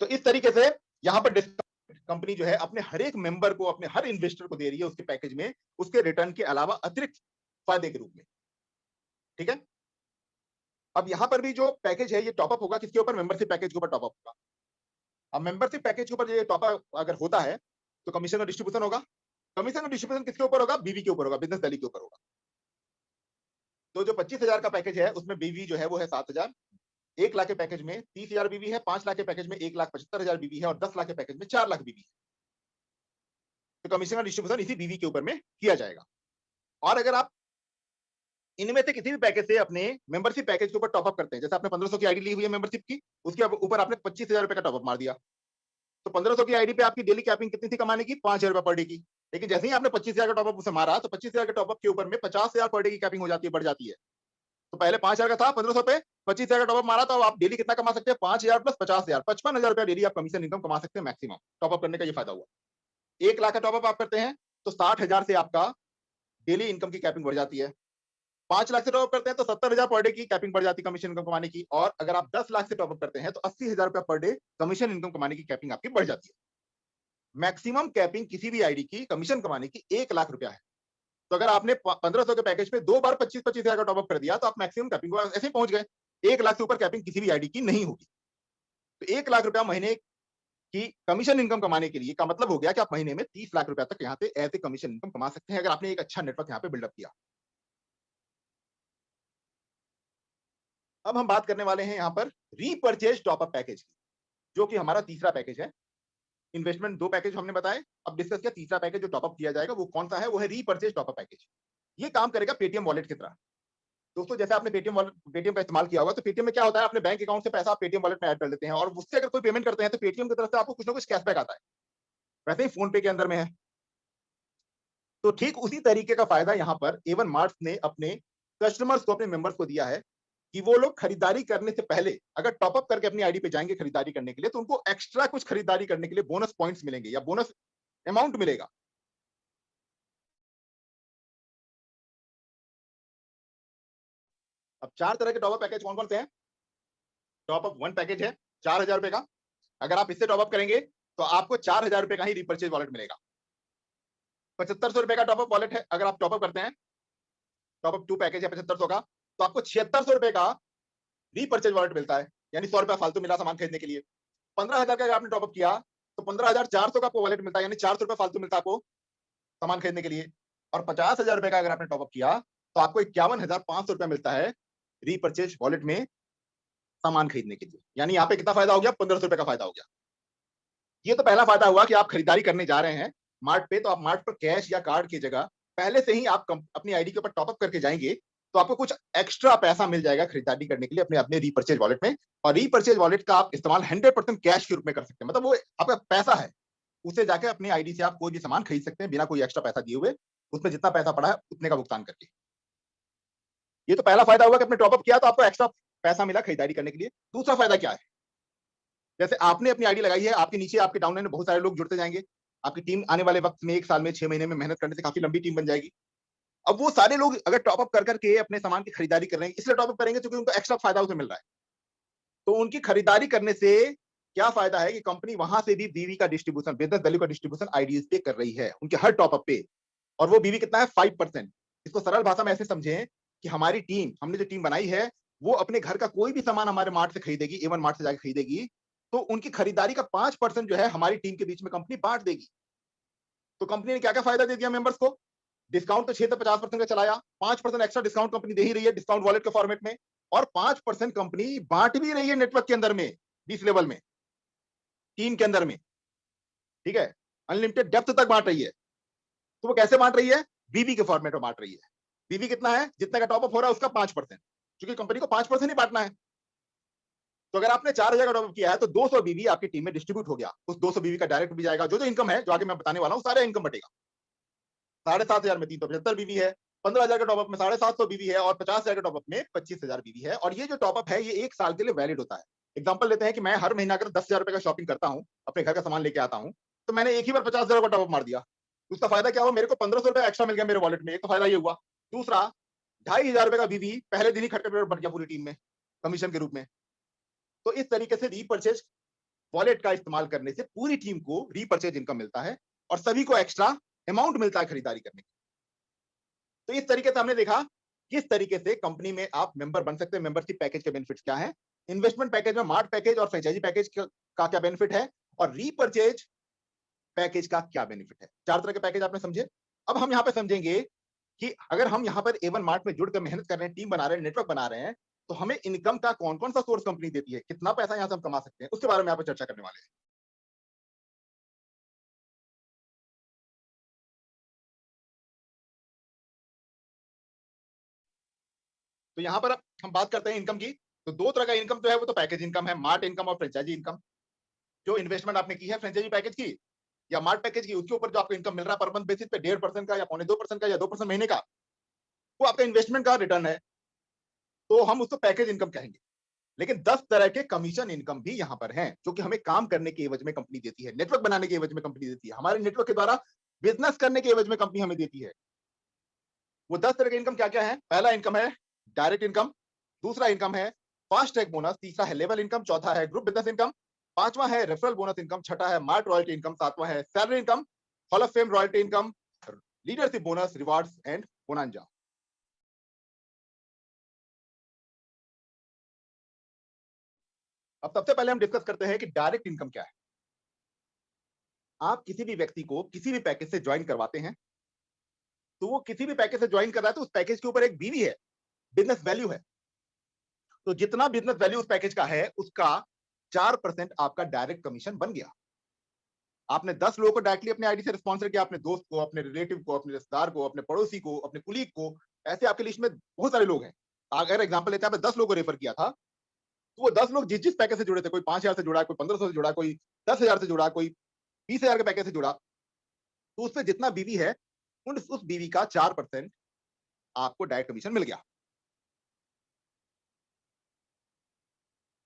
तो इस तरीके से यहां पर कंपनी जो है अपने हर एक मेंबर को, अपने हर इन्वेस्टर को दे रही है उसके पैकेज में, उसके रिटर्न के अलावा अतिरिक्त फायदे के रूप में, ठीक है। अब यहां पर भी जो पैकेज है ये टॉपअप होगा किसके ऊपर, मेंबरशिप पैकेज के ऊपर टॉपअप होगा। अब मेंबरशिप पैकेज के ऊपर ये टॉपअप अगर होता है तो कमीशन का डिस्ट्रीब्यूशन होगा। कमीशन का डिस्ट्रीब्यूशन किसके ऊपर होगा, बीवी के ऊपर होगा, बिजनेस वैल्यू के ऊपर होगा। तो जो 25,000 का पैकेज है उसमें बीवी जो है वो है 7,000, 1 लाख के पैकेज में 30,000 बीवी है, 5 लाख के पैकेज में 1,75,000 बीवी है, और 10 लाख के पैकेज में 4 लाख बीवी है। तो कमीशन का डिस्ट्रीब्यूशन इसी बीवी के ऊपर में किया जाएगा। और अगर आप इनमें से किसी भी पैकेज से अपने मेंबरशिप पैकेज के ऊपर टॉपअप करते हैं। जैसे आपने 1500 की आईडी ली हुई है मेंबरशिप की, उसके ऊपर आपने 25,000 रुपए का टॉपअप मार दिया, तो 1500 की आईडी पे आपकी डेली कैपिंग कितनी थी कमाने की? 5,000 रुपए पर डे की। लेकिन जैसे ही आपने 25,000 का टॉपअप उसे मारा, तो 25,000 के टॉपअप के ऊपर में 50,000 पर डे की कैपिंग हो जाती है, बढ़ जाती है। तो पहले 5,000 का था, 1500 पे 25,000 का टॉपअप मारा, तो आप डेली कितना कमा सकते हैं? 5,000 प्लस 50,000, 55,000 रुपया डेली आप कमीशन इनकम कमा सकते हैं मैक्सिमम। टॉपअप करने का ये फायदा हुआ। 1 लाख का टॉपअप आप करते हैं, तो 60,000 से आपका डेली इनकम की कैपिंग बढ़ जाती है। 5 लाख से टॉपअप करते हैं, तो 70,000 पर डे की कैपिंग बढ़ जाती है कमीशन इनकम कमाने की। और अगर आप 10 लाख से टॉपअप करते हैं, तो 80,000 रुपया पर डे कमीशन इनकम कमाने की कैपिंग आपकी बढ़ जाती है। मैक्सिमम कैपिंग किसी भी आईडी की कमीशन कमाने की 1 लाख रुपया है। तो अगर आपने 1500 के पैकेज पे 2 बार 25,000 का टॉपअप कर दिया, तो आप मैक्सिमम कैपिंग को ऐसे ही पहुंच गए। 1 लाख से ऊपर कैपिंग किसी भी आईडी की नहीं होगी। तो 1 लाख रुपया महीने की कमीशन इनकम कमाने के लिए का मतलब हो गया कि आप महीने में 30 लाख रुपया तक यहाँ पे ऐसे कमीशन इनकम कमा सकते हैं, अगर आपने एक अच्छा नेटवर्क यहाँ पे बिल्डअप किया। अब हम बात करने वाले हैं यहाँ पर रीपरचेज टॉपअप पैकेज की, जो कि हमारा तीसरा पैकेज है। इन्वेस्टमेंट 2 पैकेज हमने बताए, अब डिस्कस किया तीसरा पैकेज जो टॉपअप किया जाएगा वो कौन सा है? वो है रीपरचेज टॉपअप पैकेज। ये काम करेगा पेटीएम वॉलेट की तरह। दोस्तों, जैसे आपने पेटीएम का इस्तेमाल किया होगा, तो पेटीएम में क्या होता है, अपने बैंक अकाउंट से पैसा आप पेटीएम वॉलेट में ऐड कर लेते हैं, और उससे अगर कोई पेमेंट करते हैं, तो पेटीएम की तरफ से आपको कुछ ना कुछ कैशबैक आता है। वैसे ही फोन पे के अंदर में है। तो ठीक उसी तरीके का फायदा यहाँ पर एवन मार्ट ने अपने कस्टमर्स को, अपने मेंबर्स को दिया है, कि वो लोग खरीदारी करने से पहले अगर टॉपअप करके अपनी आईडी पे जाएंगे खरीदारी करने के लिए, तो उनको एक्स्ट्रा कुछ खरीदारी करने के लिए बोनस पॉइंट्स मिलेंगे या बोनस अमाउंट मिलेगा। अब 4 तरह के टॉपअप पैकेज कौन-कौन से हैं? टॉपअप 1 पैकेज है, 4,000 रुपए का। अगर आप इससे टॉपअप करेंगे, तो आपको 4,000 रुपए का ही रीपरचेज वॉलेट मिलेगा। 7,500 रुपए का टॉपअप वॉलेट है, अगर आप टॉपअप करते हैं, टॉपअप 2 पैकेज है 7,500 का, तो आपको 7,600 रुपए का रीपरचेज वॉलेट मिलता है, यानी 100 रुपया फालतू मिला सामान खरीदने के लिए। 15,000 का अगर आपने टॉपअप किया, तो 15,400 का आपको वॉलेट मिलता है, यानी 400 रुपया फालतू मिलता है आपको सामान खरीदने के लिए। और 50,000 रुपए का अगर आपने टॉपअप किया, तो आपको 51,500 रुपया मिलता है रीपरचेज वॉलेट में सामान खरीदने के लिए। यानी यहाँ पे कितना फायदा हो गया? 1,500 रुपए का फायदा हो गया। ये तो पहला फायदा हुआ कि आप खरीदारी करने जा रहे हैं मार्ट पे, तो आप मार्ट पर कैश या कार्ड की जगह पहले से ही आप अपनी आईडी के ऊपर टॉपअप करके जाएंगे, तो आपको कुछ एक्स्ट्रा पैसा मिल जाएगा खरीदारी करने के लिए अपने अपने रीपरचेज वॉलेट में। और रीपरचेज वॉलेट का आप इस्तेमाल 100% कैश के रूप में कर सकते हैं, मतलब वो आपका पैसा है, उसे जाकर अपनी आईडी से आप कोई भी सामान खरीद सकते हैं बिना कोई एक्स्ट्रा पैसा दिए हुए, उसमें जितना पैसा पड़ा है उतने का भुगतान करके। ये तो पहला फायदा हुआ कि आपने टॉपअप किया तो आपको एक्स्ट्रा पैसा मिला खरीदारी करने के लिए। दूसरा फायदा क्या है? जैसे आपने अपनी आईडी लगाई है, आपके नीचे आपके डाउनलाइन में बहुत सारे लोग जुड़ते जाएंगे। आपकी टीम आने वाले वक्त में 1 साल में 6 महीने में मेहनत करने से काफी लंबी टीम बन जाएगी। अब वो सारे लोग अगर टॉपअप कर करके अपने सामान की खरीदारी कर रहे हैं, इसलिए टॉपअप करेंगे क्योंकि उनको एक्स्ट्रा फायदा उसे मिल रहा है। तो उनकी खरीदारी करने से क्या फायदा है कि कंपनी वहां से भी बीवी का डिस्ट्रीब्यूशन, बिजनेस वैल्यू का डिस्ट्रीब्यूशन आईडीज पे कर रही है उनके हर टॉपअप पे। और वो बीवी कितना है? 5%। इसको सरल भाषा में ऐसे समझें कि हमारी टीम, हमने जो टीम बनाई है, वो अपने घर का कोई भी सामान हमारे मार्ट से खरीदेगी, एवन मार्ट से जाकर खरीदेगी, तो उनकी खरीदारी का 5% जो है हमारी टीम के बीच में कंपनी बांट देगी। तो कंपनी ने क्या-क्या फायदा दे दिया मेंबर्स को? डिस्काउंट तो 6 से 50% का चलाया, 5% एक्स्ट्रा डिस्काउंट कंपनी दे ही रही है डिस्काउंट वॉलेट के फॉर्मेट में, और 5% कंपनी बांट भी रही है नेटवर्क के अंदर में, 20 लेवल में, टीम के अंदर में, ठीक है? अनलिमिटेड डेप्थ तक बांट रही है। तो वो कैसे बांट रही है? बीबी के फॉर्मेट में बांट रही है। बीबी कितना है? जितने का टॉपअप हो रहा है उसका 5%, क्योंकि कंपनी को 5% ही बांटना है। तो अगर आपने 4,000 का टॉपअप किया है, तो 200 बीबी आपकी टीम में डिस्ट्रीब्यूट हो गया। उस 200 बीबी का डायरेक्ट भी जाएगा, जो इनकम है, जो आगे मैं बताने वाला हूँ, सारा इनकम बटेगा। 7,500 में 375 बीबी है, 15,000 का टॉपअप में 750 बीबी है, और 50,000 के टॉपअप में 25,000 बीबी है। और ये जो टॉपअप है, ये 1 साल के लिए वैलिड होता है। एग्जांपल लेते हैं कि मैं हर महीना अगर 10,000 रुपए का शॉपिंग करता हूँ, अपने घर का सामान लेके आता हूँ, तो मैंने एक ही बार 50,000 का टॉपअप मार दिया। उसका फायदा क्या हुआ? मेरे को 1,500 रुपए एक्स्ट्रा मिल गया मेरे वॉलेट में, एक तो फायदा ये हुआ। दूसरा, 2,500 रुपए का बीबी पहले दिन ही खटखट बढ़ गया पूरी टीम में, कमीशन के रूप में। तो इस तरीके से रीपरचेज वॉलेट का इस्तेमाल करने से पूरी टीम को रीपरचेज इनकम मिलता है, और सभी को एक्स्ट्रा अमाउंट मिलता है खरीदारी करने की। तो इस तरीके से हमने देखा किस तरीके से कंपनी में आप मेंबर बन सकते हैं, मेंबरशिप पैकेज के बेनिफिट्स क्या हैं, इन्वेस्टमेंट पैकेज में मार्ट पैकेज और फ्रेंचाइजी पैकेज का क्या बेनिफिट है, और रीपरचेज पैकेज का क्या बेनिफिट है। 4 तरह के पैकेज आपने समझे। अब हम यहाँ पे समझेंगे कि अगर हम यहाँ पर एवन मार्ट में जुड़कर मेहनत कर रहे हैं, टीम बना रहे हैं, नेटवर्क बना रहे हैं, तो हमें इनकम का कौन-कौन सा सोर्स कंपनी देती है, कितना पैसा यहाँ से हम कमा सकते हैं, उसके बारे में यहाँ पे चर्चा करने वाले हैं। तो यहाँ पर हम बात करते हैं इनकम की, तो दो तरह का इनकम जो है वो तो पैकेज इनकम है, मार्ट इनकम और फ्रेंचाइजी इनकम। जो इन्वेस्टमेंट आपने की है फ्रेंचाइजी पैकेज की या मार्ट पैकेज की, उसके ऊपर जो आपको इनकम मिल रहा है पर मंथ बेसिस पे 1.5% का या 2.25% का या 2% महीने का, वो आपका इन्वेस्टमेंट का रिटर्न है, तो हम उसको पैकेज इनकम कहेंगे। लेकिन 10 तरह के कमीशन इनकम भी यहाँ पर हैं, जो कि हमें काम करने के एवज में कंपनी देती है, नेटवर्क बनाने के एवज में कंपनी देती है, हमारे नेटवर्क के द्वारा बिजनेस करने के एवज में कंपनी हमें देती है। वो 10 तरह के इनकम क्या क्या है? पहला इनकम है डायरेक्ट इनकम, दूसरा इनकम है फास्ट ट्रैक बोनस, तीसरा है लेवल इनकम, चौथा है ग्रुप बिजनेस इनकम, पांचवा है रेफरल बोनस इनकम, छठा है मार्ट रॉयल्टी इनकम, सातवां है salary income, hall of fame royalty income, leadership bonus, rewards and bonanza. अब सबसे पहले हम डिस्कस करते हैं कि डायरेक्ट इनकम क्या है। आप किसी भी व्यक्ति को किसी भी पैकेज से ज्वाइन करवाते हैं, तो वो किसी भी पैकेज से ज्वाइन कर रहा है तो उस पैकेज के ऊपर एक बीवी है, बिजनेस वैल्यू है। तो जितना बिजनेस वैल्यू उस पैकेज का है, उसका 4% आपका डायरेक्ट कमीशन बन गया। आपने 10 लोगों को डायरेक्टली अपने आईडी से रिस्पॉन्सर किया, अपने दोस्त को, अपने रिलेटिव को, अपने रिश्तेदार को, अपने पड़ोसी को, अपने कुलीग को, ऐसे आपकी लिस्ट में बहुत सारे लोग हैं। अगर एग्जांपल लेते हैं, आपने 10 लोगों को रेफर किया था, तो वो 10 लोग जिस जिस पैकेज से जुड़े थे, कोई 5,000 से जुड़ा, कोई 1,500 से जुड़ा, कोई 10,000 से जुड़ा, कोई 20,000 के पैकेज से जुड़ा, तो उसमें जितना बीवी है, उस बीवी का 4% आपको डायरेक्ट कमीशन मिल गया।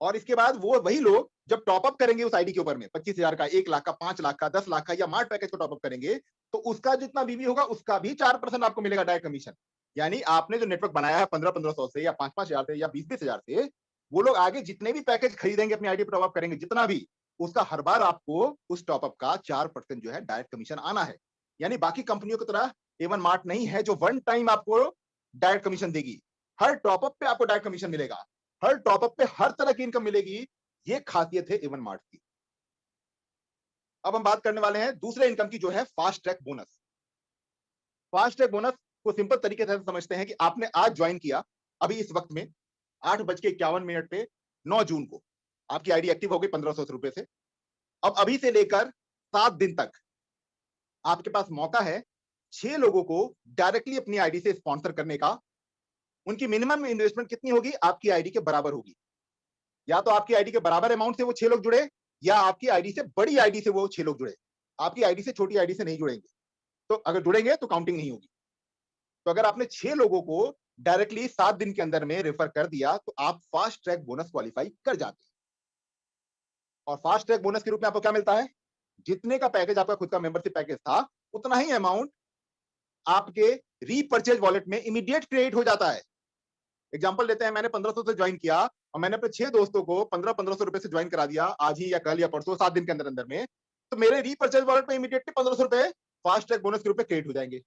और इसके बाद वो वही लोग जब टॉपअप करेंगे उस आईडी के ऊपर में 25,000 का, 1 लाख का, 5 लाख का, 10 लाख का या मार्ट पैकेज को टॉपअप करेंगे, तो उसका जितना बीवी होगा उसका भी 4% आपको मिलेगा डायरेक्ट कमीशन। यानी आपने जो नेटवर्क बनाया है 1500 से या 5,000 से या 20,000 से, वो लोग आगे जितने भी पैकेज खरीदेंगे अपनी आईडी पर टॉपअप करेंगे, जितना भी, उसका हर बार आपको उस टॉपअप का 4% जो है डायरेक्ट कमीशन आना है। यानी बाकी कंपनियों की तरह A1 मार्ट नहीं है जो वन टाइम आपको डायरेक्ट कमीशन देगी, हर टॉपअप पे आपको डायरेक्ट कमीशन मिलेगा, हर टॉपअप पे हर तरह की इनकम मिलेगी। ये खासियत है A1 मार्ट की। अब हम बात करने वाले हैं दूसरे इनकम की, जो है fast track bonus. Fast track bonus को सिंपल तरीके से समझते हैं कि आपने आज ज्वाइन किया, अभी इस वक्त में 8:51 पे 9 जून को आपकी आईडी एक्टिव हो गई 1,500 रुपए से। अब अभी से लेकर 7 दिन तक आपके पास मौका है 6 लोगों को डायरेक्टली अपनी आईडी से स्पॉन्सर करने का। उनकी मिनिमम इन्वेस्टमेंट कितनी होगी? आपकी आईडी के बराबर होगी। या तो आपकी आईडी के बराबर अमाउंट से वो 6 लोग जुड़े, या आपकी आईडी से बड़ी आईडी से वो 6 लोग जुड़े। आपकी आईडी से छोटी आईडी से नहीं जुड़ेंगे। तो अगर जुड़ेंगे तो काउंटिंग नहीं होगी। तो अगर आपने 6 लोगों को डायरेक्टली 7 दिन के अंदर में रेफर कर दिया, तो आप फास्ट ट्रैक बोनस क्वालिफाई कर जाते हैं। और फास्ट ट्रैक बोनस के रूप में आपको क्या मिलता है? जितने का पैकेज आपका खुद का मेंबरशिप पैकेज था, उतना ही अमाउंट आपके रीपर्चेज वॉलेट में इमीडिएट क्रेडिट हो जाता है। एग्जांपल लेते हैं, मैंने 1,500 से ज्वाइन किया और मैंने अपने 6 दोस्तों को 1500 रुपए से ज्वाइन करा दिया आज ही या कल या परसों, 7 दिन के अंदर अंदर में, तो मेरे रीपर्चेज वॉलेट में इमीडिएटली 1,500 रुपए फास्ट ट्रैक बोनस के रूप में क्रेडिट हो जाएंगे।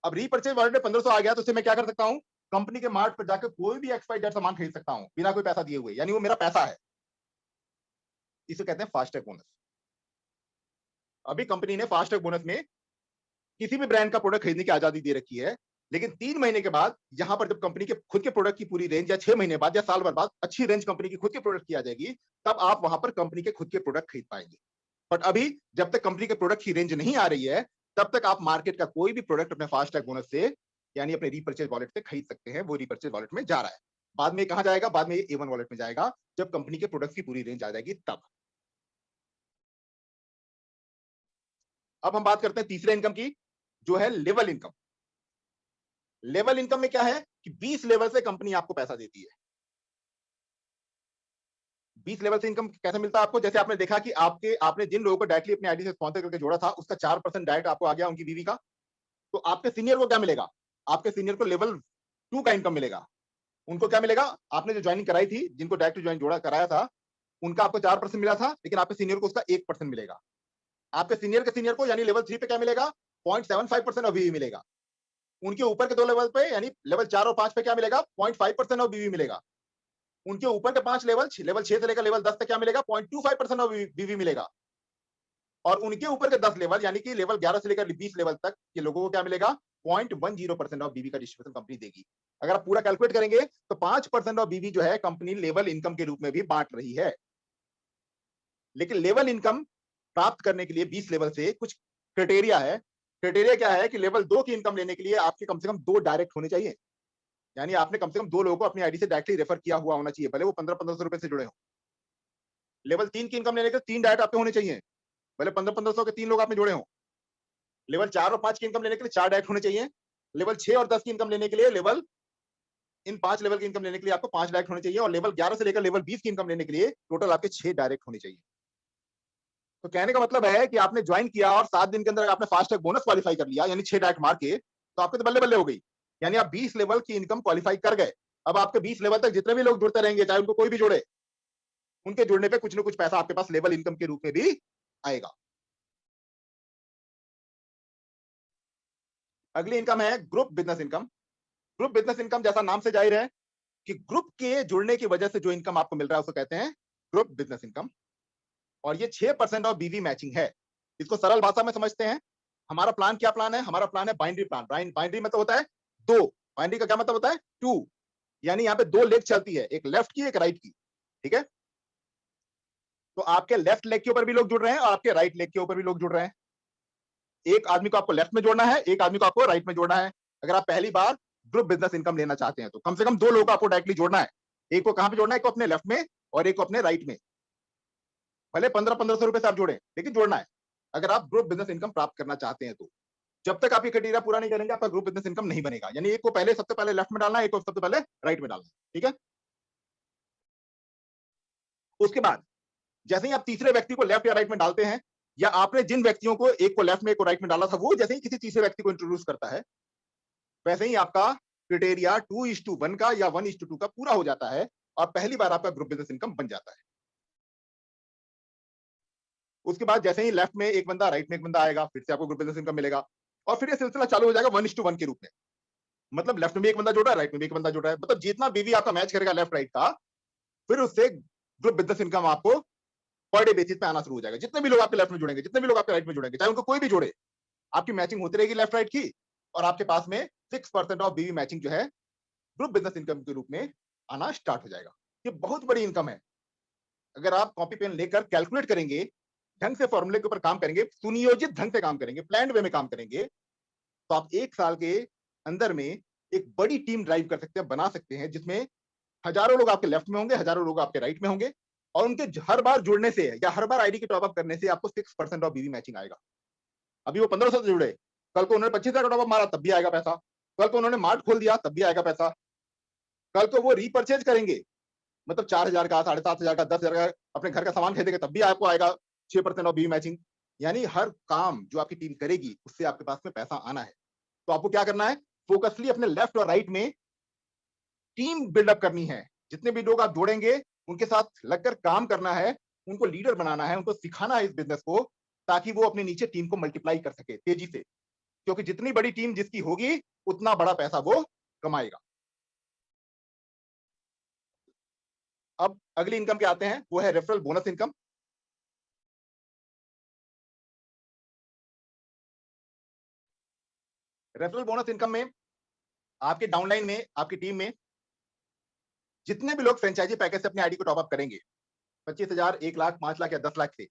अब रीपर्चेज वॉलेट में 1,500 आ गया, तो उससे मैं क्या कर सकता हूं? कंपनी के मार्ट पर जाकर कोई भी एक्सपायरी डेट सामान खरीद सकता हूं बिना कोई पैसा दिए हुए, यानी वो मेरा पैसा है। इसे कहते हैं फास्ट ट्रैक बोनस। अभी कंपनी ने फास्ट ट्रैक बोनस में किसी भी ब्रांड का प्रोडक्ट खरीदने की आजादी दे रखी है, लेकिन 3 महीने के बाद यहां पर जब कंपनी के खुद के प्रोडक्ट की पूरी रेंज, या 6 महीने बाद या साल भर बाद अच्छी रेंज कंपनी की खुद के प्रोडक्ट की आ जाएगी, तब आप वहां पर कंपनी के खुद के प्रोडक्ट खरीद पाएंगे। बट अभी जब तक कंपनी के प्रोडक्ट की रेंज नहीं आ रही है, तब तक आप मार्केट का कोई भी प्रोडक्ट अपने फास्ट ट्रैक बोनस से, यानी अपने रीपर्चेज वॉलेट से खरीद सकते हैं। वो रीपर्चेज वॉलेट में जा रहा है। बाद में कहां जाएगा? बाद में ये A1 वॉलेट में जाएगा, जब कंपनी के प्रोडक्ट की पूरी रेंज आ जाएगी तब। अब हम बात करते हैं तीसरे इनकम की, जो है लेवल इनकम। लेवल इनकम में क्या है कि 20 लेवल से कंपनी आपको पैसा देती है। 20 लेवल से इनकम कैसे मिलता है आपको? जैसे आपने देखा कि आपने जिन लोगों को डायरेक्टली अपनी आईडी से स्पॉन्सर करके जोड़ा था, उसका 4% डायरेक्ट आपको आ गया उनकी बीवी का। तो आपके सीनियर को क्या मिलेगा? आपके सीनियर को लेवल 2 का इनकम मिलेगा। उनको क्या मिलेगा? आपने जो ज्वाइनिंग कराई थी, जिनको डायरेक्ट ज्वाइन जोड़ा कराया था, उनका आपको 4% मिला था, लेकिन आपके सीनियर को उसका 1% मिलेगा। आपके सीनियर के सीनियर को, यानी लेवल 3 पे क्या मिलेगा? 0.75% ऑफ बीवी मिलेगा। उनके ऊपर के 2 लेवल पे, यानी लेवल 4 और 5 पे क्या मिलेगा? 0.5% ऑफ बीवी मिलेगा। उनके ऊपर के 5 लेवल 6 से लेकर लेवल 10 तक क्या मिलेगा? 0.25% ऑफ बीवी मिलेगा। और उनके ऊपर के 10 लेवल, यानी कि लेवल 11 से लेकर 20 लेवल तक के लोगों को क्या मिलेगा? 0.10% ऑफ बीवी का डिस्ट्रीब्यूशन कंपनी देगी। अगर आप पूरा कैलकुलेट करेंगे तो 5% ऑफ बीवी जो है कंपनी लेवल इनकम के रूप में भी बांट रही है। लेकिन लेवल इनकम प्राप्त करने के लिए 20 लेवल से कुछ क्राइटेरिया है। क्राइटेरिया क्या है कि लेवल 2 की इनकम लेने के लिए आपके कम से कम 2 डायरेक्ट होने चाहिए। यानी आपने कम से कम 2 लोगों को अपनी आईडी से डायरेक्टली रेफर किया हुआ होना चाहिए, भले वो 1500 रुपए से जुड़े हों। लेवल 3 की इनकम लेने के 3 डायरेक्ट आपके होने चाहिए, भले 1500 के 3 लोग आप में जुड़े हों। लेवल 4 और 5 की इनकम लेने के लिए 4 डायरेक्ट होने चाहिए। लेवल 6 और 10 की इनकम लेने के लिए इन 5 लेवल की इनकम लेने के लिए आपको 5 डायरेक्ट होने चाहिए, और लेवल 11 से लेकर लेवल 20 की इनकम लेने के लिए टोटल आपके 6 डायरेक्ट होने चाहिए। तो कहने का मतलब है कि आपने ज्वाइन किया और 7 दिन के अंदर आपने फास्ट टैग बोनस क्वालीफाई कर लिया, यानी 6 डायरेक्ट मार के, तो आपके तो बल्ले बल्ले हो गई। यानी आप 20 लेवल की इनकम क्वालीफाई कर गए। अब आपके 20 लेवल तक जितने भी लोग जुड़ते रहेंगे, चाहे उनको कोई भी जोड़े, उनके जुड़ने पे कुछ ना कुछ पैसा आपके पास लेवल इनकम के रूप में भी आएगा। अगली इनकम है group business income. Group business income जैसा नाम से जाहिर है कि ग्रुप के जुड़ने की वजह से जो इनकम आपको मिल रहा है उसको कहते हैं ग्रुप बिजनेस इनकम, और ये 6% ऑफ बीवी मैचिंग है। इसको सरल भाषा में समझते हैं। हमारा प्लान क्या प्लान है? हमारा प्लान है बाइनरी प्लान। बाइनरी मतलब होता है 2। बाइनरी का क्या मतलब होता है? 2। यानी यहाँ पे 2 लेग चलती है, एक लेफ्ट की, एक राइट की। ठीक है? तो आपके लेफ्ट लेग के ऊपर भी लोग जुड़ रहे हैं और आपके राइट लेग के ऊपर भी लोग जुड़ रहे हैं। एक आदमी को आपको लेफ्ट में जोड़ना है, एक आदमी को आपको राइट में जोड़ना है। अगर आप पहली बार ग्रुप बिजनेस इनकम लेना चाहते हैं तो कम से कम 2 लोगों को आपको डायरेक्टली जोड़ना है। एक को कहां पे जोड़ना है? एक को अपने लेफ्ट में और एक को अपने राइट में। भले 1500 रुपए से आप जोड़ें, लेकिन जोड़ना है अगर आप ग्रुप बिजनेस इनकम प्राप्त करना चाहते हैं तो। जब तक आप ये क्राइटेरिया पूरा नहीं करेंगे, आपका ग्रुप बिजनेस इनकम नहीं बनेगा। यानी एक को पहले सबसे पहले लेफ्ट में डालना है, एक को सबसे पहले राइट में डालना है। ठीक है? उसके बाद जैसे ही आप तीसरे व्यक्ति को लेफ्ट या राइट में डालते हैं, या आपने जिन व्यक्तियों को एक को लेफ्ट में एक को राइट में डाला था, वो जैसे ही किसी तीसरे व्यक्ति को इंट्रोड्यूस करता है, वैसे ही आपका क्राइटेरिया 2:1 का या 1:2 का पूरा हो जाता है और पहली बार आपका ग्रुप बिजनेस इनकम बन जाता है। उसके बाद जैसे ही लेफ्ट में एक बंदा, राइट में एक बंदा आएगा, फिर से आपको ग्रुप बिजनेस इनकम मिलेगा, और फिर ये सिलसिला चालू हो जाएगा 1:1 के रूप में। मतलब लेफ्ट में भी एक बंदा जुड़ रहा है, राइट में भी एक बंदा जुड़ रहा है। मतलब जितना बीवी आपका मैच करेगा लेफ्ट राइट का, फिर उससे ग्रुप बिजनेस इनकम आपको पर डे बेसिस पे आना शुरू हो जाएगा। जितने भी लोग आपके लेफ्ट में जुड़ेंगे, जितने भी लोग आपके राइट में जुड़ेंगे, चाहे उनको कोई भी जोड़े, आपकी मैचिंग होती रहेगी लेफ्ट राइट की, और आपके पास में 6% ऑफ बीवी मैचिंग जो है ग्रुप बिजनेस इनकम के रूप में आना स्टार्ट हो जाएगा। ये बहुत बड़ी इनकम है। अगर आप कॉपी पेन लेकर कैलकुलेट करेंगे, ढंग से फॉर्मूले के ऊपर काम करेंगे, सुनियोजित ढंग से काम करेंगे, प्लान्ड वे में काम करेंगे, तो आप 1 साल के अंदर में एक बड़ी टीम ड्राइव कर सकते हैं, बना सकते हैं, जिसमें हजारों लोग आपके लेफ्ट में होंगे, हजारों लोग आपके राइट में होंगे, और उनके हर बार जुड़ने से या हर बार आईडी के टॉप अप करने से आपको 6% ऑफ बीवी मैचिंग आएगा। अभी वो 1500 से जुड़े, कल को उन्होंने 25,000 का टॉप अप मारा तब भी आएगा पैसा, कल को उन्होंने मार्ट खोल दिया तब भी आएगा पैसा, कल को वो रीपरचेज करेंगे, मतलब 4,000 का, 7,500 का, 10,000 का अपने घर का सामान खरीदेंगे तब भी आपको आएगा 6% ऑफ बीवी मैचिंग। यानी हर काम जो आपकी टीम करेगी उससे आपके पास में पैसा आना है। तो आपको क्या करना है? फोकसली अपने लेफ्ट और राइट में टीम बिल्डअप करनी है। जितने भी लोग आप जोड़ेंगे उनके साथ लगकर काम करना है, उनको लीडर बनाना है, उनको सिखाना है इस बिजनेस को, ताकि वो अपने नीचे टीम को मल्टीप्लाई कर सके तेजी से, क्योंकि जितनी बड़ी टीम जिसकी होगी उतना बड़ा पैसा वो कमाएगा। अब अगली इनकम पे आते हैं, वो है referral bonus income. Referral bonus income में आपके डाउनलाइन में, आपकी टीम में जितने भी लोग फ्रेंचाइजी पैकेज से अपनी आईडी को टॉप अप करेंगे, 25,000, 1 लाख, 5 लाख या 10 लाख से,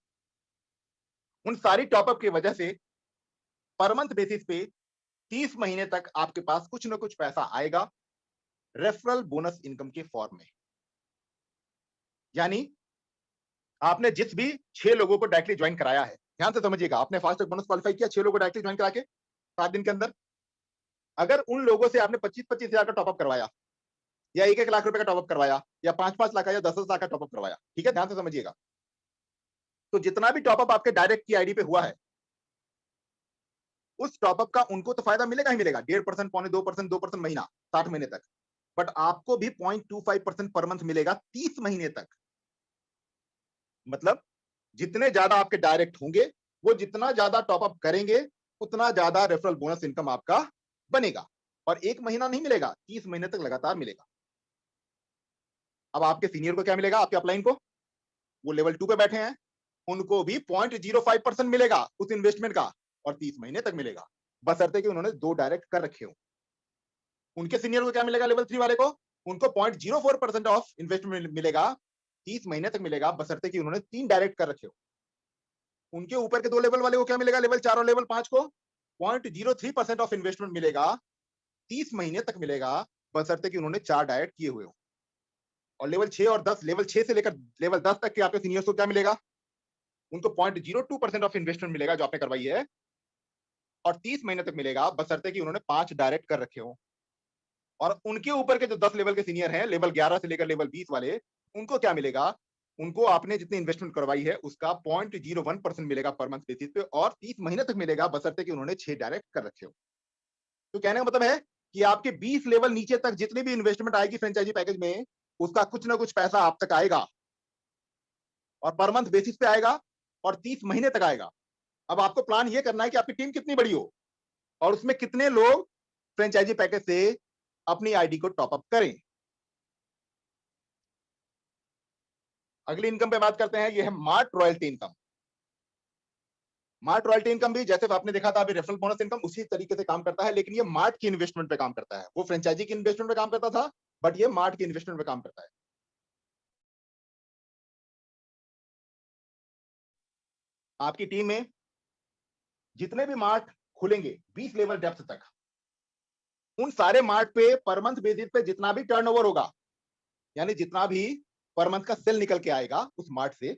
उन सारी टॉपअप की वजह से पर मंथ बेसिस पे 30 महीने तक आपके पास कुछ ना कुछ पैसा आएगा रेफरल बोनस इनकम के फॉर्म में। यानी आपने जिस भी 6 लोगों को डायरेक्टली ज्वाइन कराया है, ध्यान से समझिएगा, आपने फास्ट टैग बोनस क्वालीफाई किया 6 लोगों को डायरेक्टली ज्वाइन करा के 7 दिन के अंदर, अगर उन लोगों से आपने 25-25 हजार का टॉपअप करवाया, या 1-1 लाख रुपए का टॉपअप करवाया, या 5-5 लाख का या 10-10 लाख का टॉपअप करवाया, ठीक है, ध्यान से समझिएगा, तो जितना भी टॉपअप आपके डायरेक्ट की आईडी पे हुआ है, उस टॉपअप का उनको तो फायदा मिलेगा ही मिलेगा, 1.5%, 2%, 2% महीना, 60 महीने तक, बट आपको भी 0.25% पर मंथ मिलेगा 30 महीने तक। मतलब जितने ज्यादा आपके डायरेक्ट होंगे, वो जितना ज्यादा टॉपअप करेंगे, उतना ज्यादा रेफरल बोनस इनकम आपका बनेगा, और 1 महीना नहीं मिलेगा, 30 महीने तक लगातार मिलेगा। अब आपके सीनियर को क्या मिलेगा? आपके अपलाइन को, वो लेवल 2 पे बैठे हैं, उनको भी 0.05% मिलेगा उस इन्वेस्टमेंट का, और 30 महीने तक मिलेगा, बशर्ते कि उन्होंने 2 डायरेक्ट कर रखे हो। उनके सीनियर को क्या मिलेगा? लेवल 3 वाले को, उनको 0.04% ऑफ इन्वेस्टमेंट मिलेगा, 30 महीने तक मिलेगा, बशर्ते कि उन्होंने 3 डायरेक्ट कर रखे हो। उनके ऊपर के 2 लेवल वाले को क्या मिलेगा? लेवल 4 और लेवल 5 को 0.03% ऑफ इन्वेस्टमेंट मिलेगा, 30 महीने तक मिलेगा, बशर्ते कि उन्होंने 4 डायरेक्ट किए हुए हो। और लेवल 6 और 10, लेवल 6 से लेकर लेवल 10 तक के आपके सीनियर्स को क्या मिलेगा? उनको 0.02% ऑफ इन्वेस्टमेंट मिलेगा जो आपने करवाई है, और 30 महीने तक मिलेगा बशर्ते कि उन्होंने 5 डायरेक्ट कर रखे हो। और उनके ऊपर के जो 10 लेवल के सीनियर हैं, लेवल 11 से लेकर लेवल 20 वाले, उनको क्या मिलेगा? उनको आपने जितनी इन्वेस्टमेंट करवाई है उसका 0.01% मिलेगा पर मंथ बेसिस पे, और 30 महीने तक मिलेगा बशर्ते कि उन्होंने 6 डायरेक्ट कर रखे हो। तो कहने का मतलब है कि आपके 20 लेवल नीचे तक जितनी भी इन्वेस्टमेंट आएगी फ्रेंचाइजी पैकेज में, उसका कुछ ना कुछ पैसा आप तक आएगा, और पर मंथ बेसिस पे आएगा, और 30 महीने तक आएगा। अब आपको प्लान ये करना है कि आपकी टीम कितनी बड़ी हो और उसमें कितने लोग फ्रेंचाइजी पैकेज से अपनी आईडी को टॉप अप करें। अगली इनकम पे बात करते हैं, ये है mart royalty income. Mart royalty income भी जैसे आपने देखा था अभी रेफरल बोनस इनकम, उसी तरीके से काम करता है, लेकिन ये मार्ट की इन्वेस्टमेंट पे काम करता है। वो फ्रेंचाइजी की इन्वेस्टमेंट पे काम करता था, बट ये मार्ट की इन्वेस्टमेंट पे काम करता है। आपकी टीम में जितने भी मार्ट खुलेंगे 20 लेवल डेप्थ तक, उन सारे मार्ट पे पर मंथ बेसिस पे जितना भी टर्नओवर होगा, यानी जितना भी पर मंथ का सेल निकल के आएगा उस मार्ट से,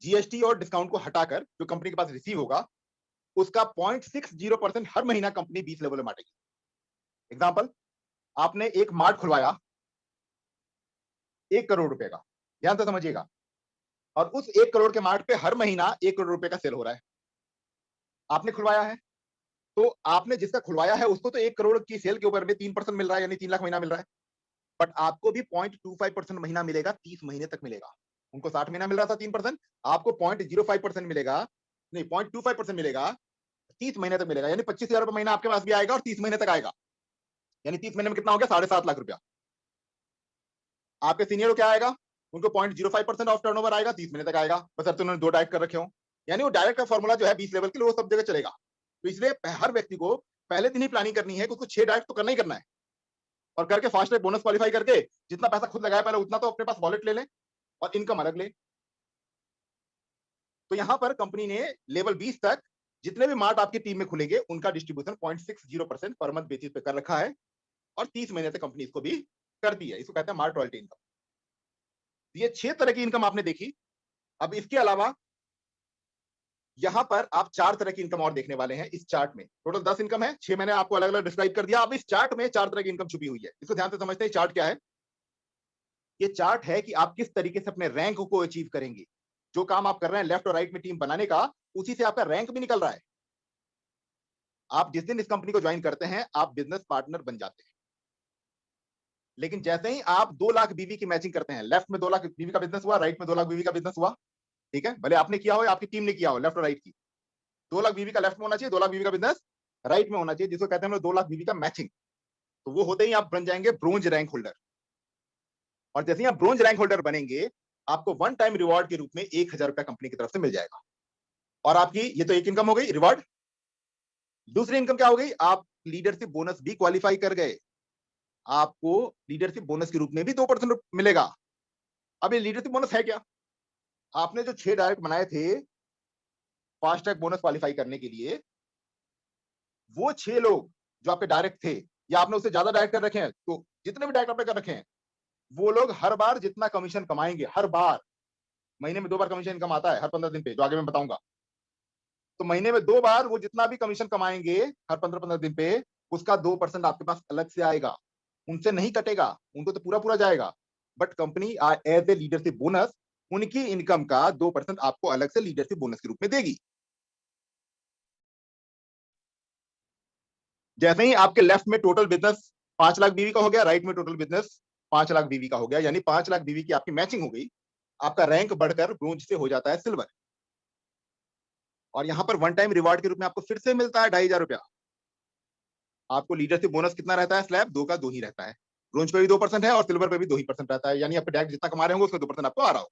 जीएसटी और डिस्काउंट को हटाकर जो कंपनी के पास रिसीव होगा, उसका 0.60% हर महीना कंपनी 20 लेवल में बांटेगी। एग्जांपल, आपने एक मार्ट खुलवाया 1 करोड़ रुपए का, ध्यान से समझिएगा, और उस 1 करोड़ के मार्ट पे हर महीना 1 करोड़ रुपए का सेल हो रहा है। आपने खुलवाया है, तो आपने जिसका खुलवाया है उसको तो 1 करोड़ की सेल के ऊपर में 3% मिल रहा है, यानी 3 लाख महीना मिल रहा है, बट आपको भी 0.25% महीना मिलेगा, 30 महीने तक मिलेगा। उनको 60 महीना मिल रहा था 3%, आपको 0.05% मिलेगा, नहीं 0.25% मिलेगा, 30 महीने तक मिलेगा, यानी 25,000 रुपए महीना आपके पास भी आएगा और 30 महीने तक आएगा, यानी 30 महीने में कितना हो गया? 7.5 लाख रुपया। आपके सीनियर को क्या आएगा? उनको 0.05% ऑफ टर्नओवर आएगा, 30 महीने तक आएगा, बशर्ते उन्होंने 2 डायरेक्ट कर रखे हो। यानी वो डायरेक्ट का फॉर्मूला जो है 20 लेवल के लिए वो सब जगह चलेगा। तो इसलिए हर व्यक्ति को पहले दिन ही प्लानिंग करनी है कि उसको 6 डायरेक्ट तो करना ही करना है, और करके फास्ट ट्रैक बोनस क्वालिफाई करके जितना पैसा खुद लगाया पहले उतना तो अपने पास वॉलेट ले लें और इनकम अलग ले। तो यहां पर कंपनी ने लेवल 20 तक जितने भी मार्ट आपकी टीम में खुलेंगे उनका डिस्ट्रीब्यूशन 0.60% पर मंथ बेसिस पे कर रखा है, और 30 महीने तक कंपनी इसको भी करती है। इसको कहते हैं मार्ट रॉयल्टी इनकम। ये 6 तरह की इनकम आपने देखी। अब इसके अलावा यहां पर आप 4 तरह की इनकम और देखने वाले हैं इस चार्ट में। टोटल 10 इनकम है, 6 मैंने आपको अलग अलग डिस्क्राइब कर दिया। अब इस चार्ट में 4 तरह की इनकम छुपी हुई है। इसको ध्यान से समझते हैं चार्ट क्या है। ये चार्ट है कि आप किस तरीके से अपने रैंक को अचीव करेंगे। जो काम आप कर रहे हैं लेफ्ट और राइट में टीम बनाने का, उसी से आपका रैंक भी निकल रहा है। आप जिस दिन इस कंपनी को ज्वाइन करते हैं आप बिजनेस पार्टनर बन जाते हैं, लेकिन जैसे ही आप 2 लाख बीवी की मैचिंग करते हैं, लेफ्ट में 2 लाख बीवी का बिजनेस हुआ, राइट में 2 लाख बीवी का बिजनेस हुआ, ठीक है, भले आपने किया हो या आपकी टीम ने किया हो, लेफ्ट और राइट की, 2 लाख बीवी का लेफ्ट में होना चाहिए, 2 लाख बीवी का बिजनेस राइट में होना चाहिए, जिसको कहते हैं हम 2 लाख बीवी का मैचिंग। तो वो होते ही आप बन जाएंगे ब्रोंज रैंक होल्डर। और जैसे ही आप ब्रोंज रैंक होल्डर बनेंगे, आपको वन टाइम रिवॉर्ड के रूप में 1,000 रुपया कंपनी की तरफ से मिल जाएगा। और आपकी ये तो एक इनकम हो गई, रिवॉर्ड। दूसरी इनकम क्या हो गई? आप लीडरशिप बोनस भी क्वालिफाई कर गए, आपको लीडरशिप बोनस के रूप में भी 2% मिलेगा। अब ये लीडरशिप बोनस है क्या? आपने जो 6 डायरेक्ट बनाए थे फास्ट ट्रैक बोनस क्वालिफाई करने के लिए, वो 6 लोग जो आपके डायरेक्ट थे, या आपने उससे ज्यादा डायरेक्ट कर रखे हैं, तो जितने भी डायरेक्ट आपने कर रखे हैं, वो लोग हर बार जितना कमीशन कमाएंगे, हर बार, महीने में 2 बार कमीशन इनकम आता है, हर 15 दिन पे, जो आगे मैं बताऊंगा। तो महीने में 2 बार वो जितना भी कमीशन कमाएंगे हर 15-15 दिन पे, उसका 2% आपके पास अलग से आएगा। उनसे नहीं कटेगा, उनको तो पूरा पूरा जाएगा, but company as a leadership bonus उनकी इनकम का 2% आपको अलग से लीडरशिप बोनस के रूप में देगी। जैसे ही आपके लेफ्ट में टोटल बिजनेस 5 लाख बीवी का हो गया, राइट में टोटल बिजनेस 5 लाख बीवी का हो गया, यानी 5 लाख बीवी की आपकी मैचिंग हो गई, आपका रैंक बढ़कर ब्रोंज से हो जाता है सिल्वर। और यहां पर वन टाइम रिवार्ड के रूप में आपको फिर से मिलता है 2,500 रुपया। आपको लीडरशिप बोनस कितना रहता है? स्लैब 2 का 2 ही रहता है। ब्रोंज पे भी 2% है और सिल्वर पे भी 2 ही परसेंट रहता है, यानी आपके डायरेक्ट जितना कमा रहे होंगे उसका 2% आपको आ रहा हो।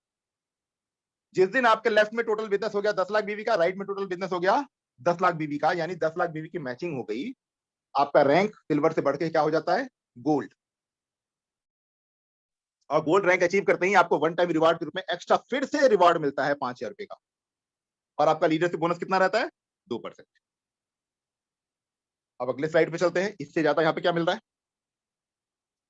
जिस दिन आपके लेफ्ट में टोटल बिजनेस हो गया 10 लाख बीवी का, राइट में टोटल बिजनेस हो गया 10 लाख बीवी का, यानी 10 लाख बीवी की मैचिंग हो गई, आपका रैंक सिल्वर से बढ़ के क्या हो जाता है? गोल्ड। और गोल्ड रैंक अचीव करते ही आपको वन टाइम रिवार्ड के रूप में एक्स्ट्रा फिर से रिवार्ड मिलता है 5,000 रुपए का। और आपका लीडरशिप बोनस कितना रहता है? 2%। अब अगले स्लाइड पे चलते हैं, इससे ज्यादा यहाँ पे क्या मिल रहा है?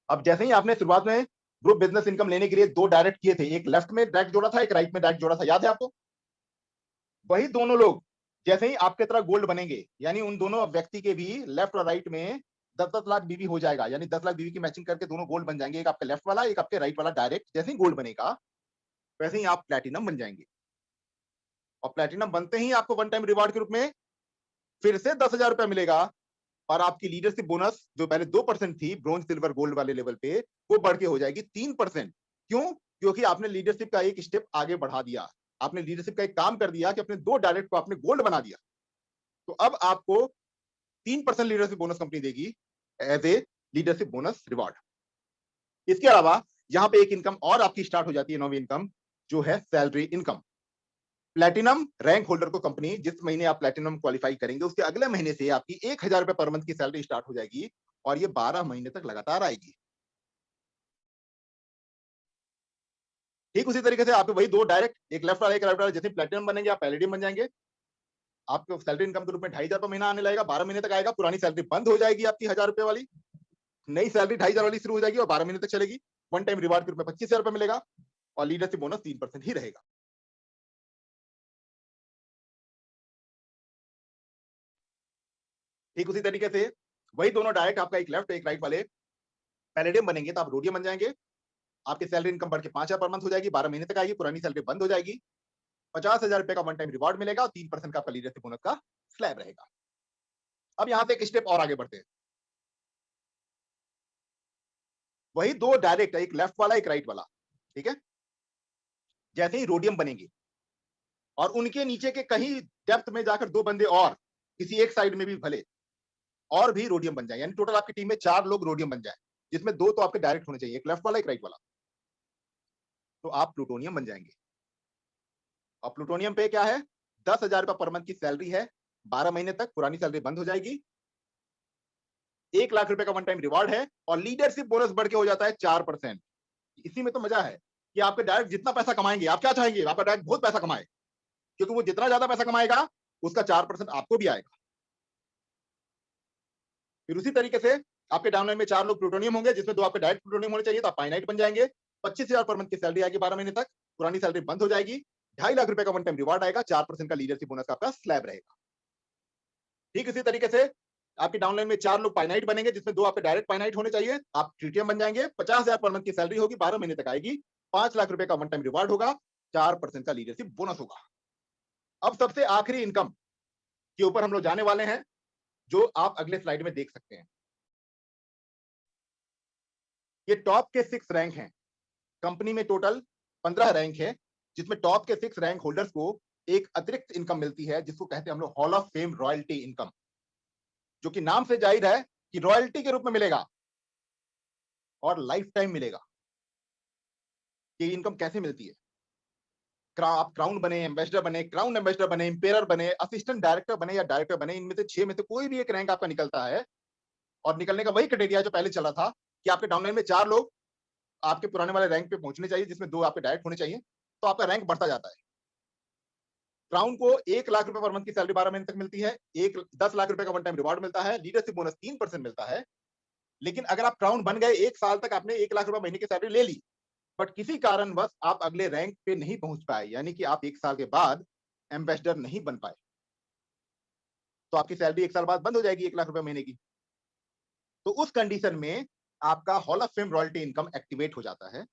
अब जैसे ही आपने शुरुआत में ग्रुप बिजनेस इनकम लेने के लिए 2 डायरेक्ट किए थे, एक लेफ्ट में डायरेक्ट जोड़ा था, एक राइट में डायरेक्ट जोड़ा था, याद है आपको? वही दोनों लोग जैसे ही आपके तरह गोल्ड बनेंगे, यानी उन दोनों व्यक्ति के भी लेफ्ट और राइट में 10-10 लाख बीवी हो जाएगा, यानी 10 लाख बीवी की मैचिंग करके दोनों गोल्ड बन जाएंगे, एक आपका लेफ्ट वाला, एक आपके राइट वाला डायरेक्ट। जैसे ही गोल्ड बनेगा, वैसे ही आप प्लैटिनम बन जाएंगे। और प्लैटिनम बनते ही आपको वन टाइम रिवार्ड के रूप में फिर से 10,000 रुपया मिलेगा, और आपकी लीडरशिप बोनस जो पहले 2% थी ब्रोंज सिल्वर गोल्ड वाले लेवल पे, वो बढ़ के हो जाएगी 3%। क्यों? क्योंकि आपने लीडरशिप का एक स्टेप आगे बढ़ा दिया, आपने लीडरशिप का एक काम कर दिया कि अपने 2 डायरेक्ट को आपने गोल्ड बना दिया। तो अब आपको 3% लीडरशिप बोनस कंपनी देगी as a leadership bonus reward. इसके अलावा यहां पे एक इनकम और आपकी स्टार्ट हो जाती है, नौवीं इनकम, जो है salary income. Platinum rank holder को कंपनी जिस महीने आप प्लैटिनम क्वालिफाई करेंगे, उसके अगले महीने से आपकी 1,000 रुपए पर मंथ की सैलरी स्टार्ट हो जाएगी, और ये 12 महीने तक लगातार आएगी। ठीक उसी तरीके से आपके वही 2 डायरेक्ट, एक लेफ्ट वाला एक राइट वाला, जैसे प्लैटिनम बनेंगे आप पैलेडियम बन जाएंगे, आपको सैलरी इनकम के रूप में 2,500 रुपए महीना आने लगेगा, 12 महीने तक आएगा, पुरानी सैलरी बंद हो जाएगी आपकी 1,000 रुपए वाली, नई सैलरी 2,500 वाली शुरू हो जाएगी और 12 महीने तक चलेगी। वन टाइम रिवार्ड के रूप में 25,000 रुपए मिलेगा, और लीडरशिप बोनस 3% ही रहेगा। ठीक उसी तरीके से वही दोनों डायरेक्ट आपका एक लेफ्ट एक राइट वाले पैलेडियम बनेंगे, तो आप रोडियम बन जाएंगे, आपकी सैलरी इनकम बढ़ के 5,000 पर मंथ हो जाएगी, 12 महीने तक आएगी, पुरानी सैलरी बंद हो जाएगी, 50,000 रुपए का वन टाइम रिवार्ड मिलेगा, और 3% का आपका लीडरशिप बोनस का स्लैब रहेगा। अब यहां से एक स्टेप और आगे बढ़ते हैं, वही 2 डायरेक्ट, एक लेफ्ट वाला एक राइट वाला, ठीक है, जैसे ही रोडियम बनेंगे और उनके नीचे के कहीं डेप्थ में जाकर 2 बंदे और किसी एक साइड में भी भले और भी रोडियम बन जाए, यानी टोटल आपकी टीम में 4 लोग रोडियम बन जाए, जिसमें 2 तो आपके डायरेक्ट होने चाहिए, एक लेफ्ट वाला एक राइट वाला, तो आप प्लूटोनियम बन जाएंगे। और प्लूटोनियम पे क्या है, 10,000 रुपए पर मंथ की सैलरी है, 12 महीने तक पुरानी सैलरी बंद हो जाएगी, 1 लाख रुपए का वन टाइम रिवार्ड है, और लीडरशिप बोनस बढ़ के हो जाता है 4%। इसी में तो मजा है कि आपके डायरेक्ट जितना पैसा कमाएंगे, आप क्या चाहेंगे, आपका डायरेक्ट बहुत पैसा कमाए, क्योंकि वो जितना ज्यादा पैसा कमाएगा उसका 4% आपको भी आएगा। फिर उसी तरीके से आपके डाउनलाइन में 4 लोग प्लूटोनियम होंगे, जिसमें 2 आपके डायरेक्ट प्लूटोनियम होने चाहिए, तो आप पाइनाइट बन जाएंगे, 25,000 पर मंथ की सैलरी आएगी 12 महीने तक, पुरानी सैलरी बंद हो जाएगी, 2.5 लाख रुपए का वन टाइम रिवार्ड आएगा, 4% का लीडरशिप बोनस का आपका स्लैब रहेगा। ठीक इसी तरीके से आपकी डाउनलाइन में 4 लोग पाइनाइट बनेंगे, जिसमें 2 आपके डायरेक्ट पाइनाइट होने चाहिए, आप ट्रीटियम बन जाएंगे, 50,000 पर मंथ की सैलरी होगी, 12 महीने तक आएगी, 5 लाख रुपए का वन टाइम रिवार्ड होगा, 4% का लीडरशिप बोनस होगा। अब सबसे आखिरी इनकम के ऊपर हम लोग जाने वाले हैं, जो आप अगले स्लाइड में देख सकते हैं। ये टॉप के 6 रैंक हैं, कंपनी में टोटल 15 रैंक है, जिसमें टॉप के 6 रैंक होल्डर्स को एक अतिरिक्त इनकम मिलती है, जिसको कहते हैं हम लोग hall of fame royalty income, जो कि नाम से जाहिर है कि रॉयल्टी के रूप में मिलेगा और लाइफ टाइम मिलेगा। ये इनकम कैसे मिलती है, आप क्राउन बने, एम्बेसडर बने, क्राउन एम्बेसडर बने, इंपेयर बने, असिस्टेंट डायरेक्टर बने या डायरेक्टर बने, इनमें से 6 में से कोई भी एक रैंक आपका निकलता है, और निकलने का वही क्राइटेरिया जो पहले चला था कि आपके डाउनलाइन में 4 लोग आपके पुराने वाले रैंक पे पहुंचने चाहिए, जिसमें 2 आपके डायरेक्ट होने चाहिए, तो आपका रैंक बढ़ता जाता है। क्राउन को 1 लाख रुपए पर मंथ की सैलरी 12 महीने तक मिलती है, 10 लाख रुपए का वन टाइम रिवार्ड मिलता है, लीडरशिप बोनस 3% मिलता है। लेकिन अगर आप क्राउन बन गए, 1 साल तक आपने 1 लाख रुपए महीने की सैलरी ले ली, बट किसी कारणवश आप अगले रैंक पे नहीं पहुंच पाए, यानी कि आप 1 साल के बाद एम्बेसडर नहीं बन पाए, तो आपकी सैलरी 1 साल बाद बंद हो जाएगी 1 लाख रुपए महीने की। तो उस कंडीशन में आपका hall of fame royalty income activate हो जाता है,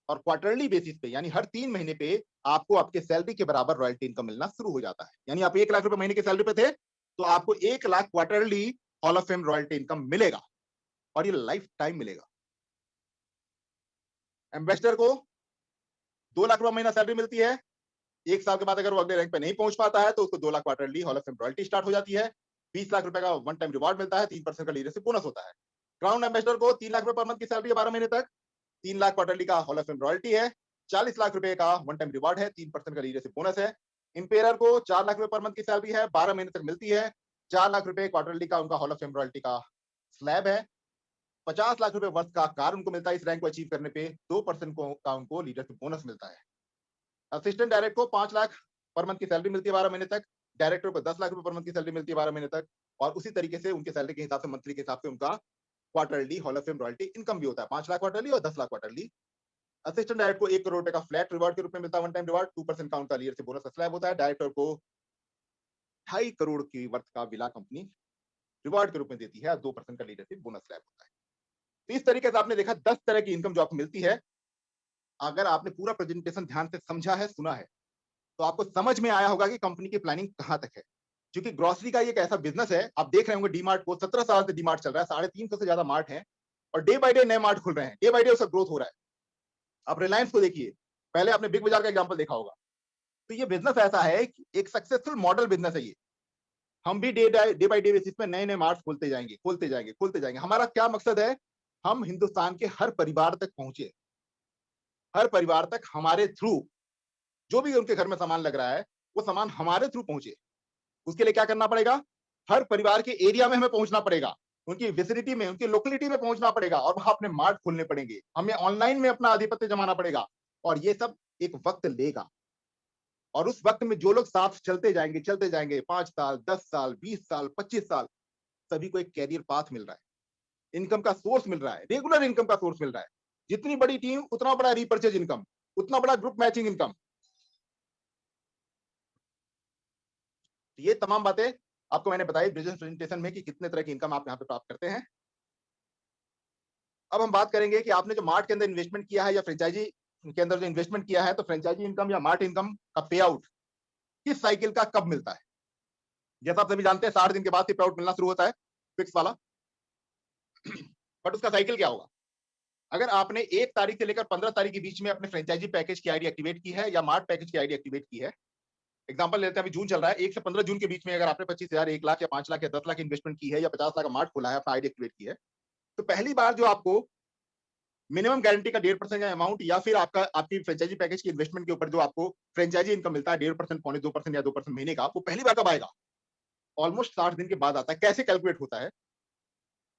और क्वार्टरली बेसिस पे, यानी हर 3 महीने पे आपको आपके सैलरी के बराबर रॉयल्टी इनकम मिलना शुरू हो जाता है। यानी आप 1 लाख रुपए महीने की सैलरी पे थे, तो आपको 1 lakh quarterly hall of fame royalty income मिलेगा, और ये लाइफ टाइम मिलेगा। एम्बेसडर को 2 लाख रुपए महीना सैलरी मिलती है, 1 साल के बाद अगर वो अगले रैंक पे नहीं पहुंच पाता है, तो उसको 2 lakh quarterly hall of fame royalty start हो जाती है, 20 लाख रुपए का वन टाइम रिवार्ड मिलता है, 3% का लीडरशिप बोनस होता है। क्राउन एम्बेसडर को 3 लाख रुपए पर मंथ की सैलरी है 12 महीने तक, 3 लाख क्वार्टरली का हॉल ऑफ फेम रॉयल्टी है, 40 लाख रुपए का वन टाइम रिवार्ड है, 3% का लीडरशिप बोनस है। इंपेयर को 4 लाख रुपए पर मंथ की सैलरी है, 12 महीने तक मिलती है, 4 लाख रुपए क्वार्टरली का उनका हॉल ऑफ फेम रॉयल्टी का स्लैब है, 50 लाख रुपए वर्ष का कार उनको मिलता है इस रैंक को अचीव करने पे, 2% का उनको लीडरशिप बोनस मिलता है। असिस्टेंट डायरेक्टर को 5 लाख पर मंथ की सैलरी मिलती है 12 महीने तक, डायरेक्टर को 10 लाख रुपए पर मंथ की सैलरी मिलती है 12 महीने तक, और उसी तरीके से उनके सैलरी के हिसाब से, मंथली के हिसाब से उनका quarterly hall of fame royalty income भी होता है, 5 लाख क्वार्टरली और 10 लाख क्वार्टरली। असिस्टेंट डायरेक्टर को 1 करोड़ रुपए का फ्लैट रिवॉर्ड के रूप में मिलता है, वन टाइम रिवॉर्ड, 2% काउंट का ईयर से बोनस का स्लैब होता है। डायरेक्टर को 2.5 करोड़ की वर्थ का विला कंपनी रिवॉर्ड के रूप में देती है, 2% का लीडरशिप बोनस स्लैब होता है। तो इस तरीके से आपने देखा 10 तरह की इनकम जो आपको मिलती है। अगर आपने पूरा प्रेजेंटेशन ध्यान से समझा है, सुना है, तो आपको समझ में आया होगा कि कंपनी की प्लानिंग कहां तक है। क्योंकि ग्रोसरी का एक ऐसा बिजनेस है, आप देख रहे होंगे डीमार्ट को 17 साल से डीमार्ट चल रहा है, 350 से ज्यादा मार्ट है और डे बाय डे नए मार्ट खुल रहे हैं, डे बाय डे उसका ग्रोथ हो रहा है। आप रिलायंस को देखिए, पहले आपने बिग बाजार का एग्जांपल देखा होगा। तो ये बिजनेस ऐसा है कि एक सक्सेसफुल मॉडल बिजनेस है ये। हम भी डे बाय डे बेसिस पे नए नए मार्ट खोलते जाएंगे, खोलते जाएंगे, खोलते जाएंगे। हमारा क्या मकसद है? हम हिंदुस्तान के हर परिवार तक पहुंचे, हर परिवार तक हमारे थ्रू जो भी उनके घर में सामान लग रहा है वो सामान हमारे थ्रू पहुंचे। उसके लिए क्या करना पड़ेगा? हर परिवार के एरिया में हमें पहुंचना पड़ेगा, उनकी विसिनिटी में, उनकी लोकेलिटी में पहुंचना पड़ेगा और वहां अपने मार्ट खोलने पड़ेंगे। हमें ऑनलाइन में अपना आधिपत्य जमाना पड़ेगा और ये सब एक वक्त लेगा। और उस वक्त में जो लोग साथ चलते जाएंगे 5 साल, 10 साल, 20 साल, 25 साल, सभी को एक कैरियर पाथ मिल रहा है, इनकम का सोर्स मिल रहा है, रेगुलर इनकम का सोर्स मिल रहा है। जितनी बड़ी टीम उतना बड़ा रीपर्चेज इनकम, उतना बड़ा ग्रुप मैचिंग इनकम। ये तमाम बातें आपको मैंने बताई बिजनेस प्रेजेंटेशन में कि कितने तरह की इनकम आप यहाँ पे प्राप्त करते हैं। अब हम बात करेंगे कि आपने जो मार्ट के अंदर इन्वेस्टमेंट किया है या फ्रेंचाइजी के अंदर जो इन्वेस्टमेंट किया है, तो फ्रेंचाइजी इनकम या मार्ट इनकम का पे आउट किस साइकिल का कब मिलता है। जैसा आप सभी जानते हैं 60 दिन के बाद पे आउट मिलना शुरू होता है, फिक्स वाला। बट उसका साइकिल क्या होगा? अगर आपने 1 तारीख से लेकर 15 तारीख के बीच में अपने फ्रेंचाइजी पैकेज की आईडी एक्टिवेट की है या मार्ट पैकेज की आईडी एक्टिवेट की है, एग्जांपल लेते हैं, अभी जून चल रहा है, 1 से 15 जून के बीच में अगर आपने 25,000, 1 लाख या 5 लाख या 10 लाख इन्वेस्टमेंट की है या 50 लाख का मार्ट खोला है, अपना आईडी एक्टिवेट की है, तो पहली बार जो आपको मिनिमम गारंटी का 1.5% का अमाउंट या फिर आपकी फ्रेंचाइजी पैकेज की इन्वेस्टमेंट के ऊपर जो आपको फ्रेंचाइजी इनकम मिलता है 1.5%, 2% या 2% महीने का, वो पहली बार कब आएगा? ऑलमोस्ट 60 दिन के बाद आता है। कैसे कैलकुलेट होता है?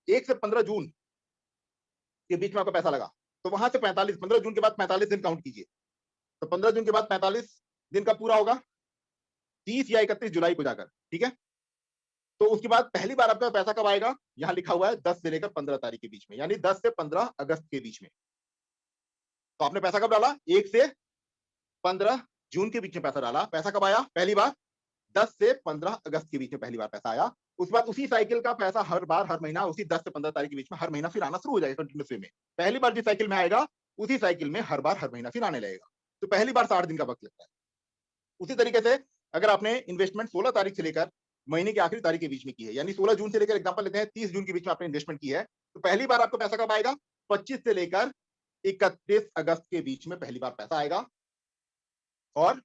1 से 15 जून के बीच में आपका पैसा लगा, तो वहां से 15 जून के बाद 45 दिन काउंट कीजिए। तो 15 जून के बाद 45 दिन का पूरा होगा 30 या 31 जुलाई को जाकर, ठीक है। तो उसके बाद पहली बार आपका पैसा कब आएगा? यहां लिखा हुआ है 10 से लेकर 15 तारीख के बीच में, यानी 10 से 15 अगस्त के बीच में। तो आपने पैसा कब डाला? 1 से 15 जून के बीच में पैसा डाला। पैसा कब आया पहली बार? 10 से 15 अगस्त के बीच में पहली बार पैसा आया। उसके बाद उसी साइकिल का पैसा हर बार, हर महीना उसी 10 से 15 तारीख के बीच में हर महीना फिर आना शुरू हो जाएगा कंटिन्यूस वे में। पहली बार जिस साइकिल में आएगा उसी साइकिल में हर बार, हर महीना फिर आने लगेगा। तो पहली बार 60 दिन का वक्त लगता है। उसी तरीके से अगर आपने इन्वेस्टमेंट 16 तारीख से लेकर महीने की आखिरी तारीख के बीच में की है, यानी 16 जून से लेकर एग्जांपल लेते हैं 30 जून के बीच में आपने इन्वेस्टमेंट की है, तो पहली बार आपको पैसा कब आएगा? 25 से लेकर 31 अगस्त के बीच में पहली बार पैसा आएगा और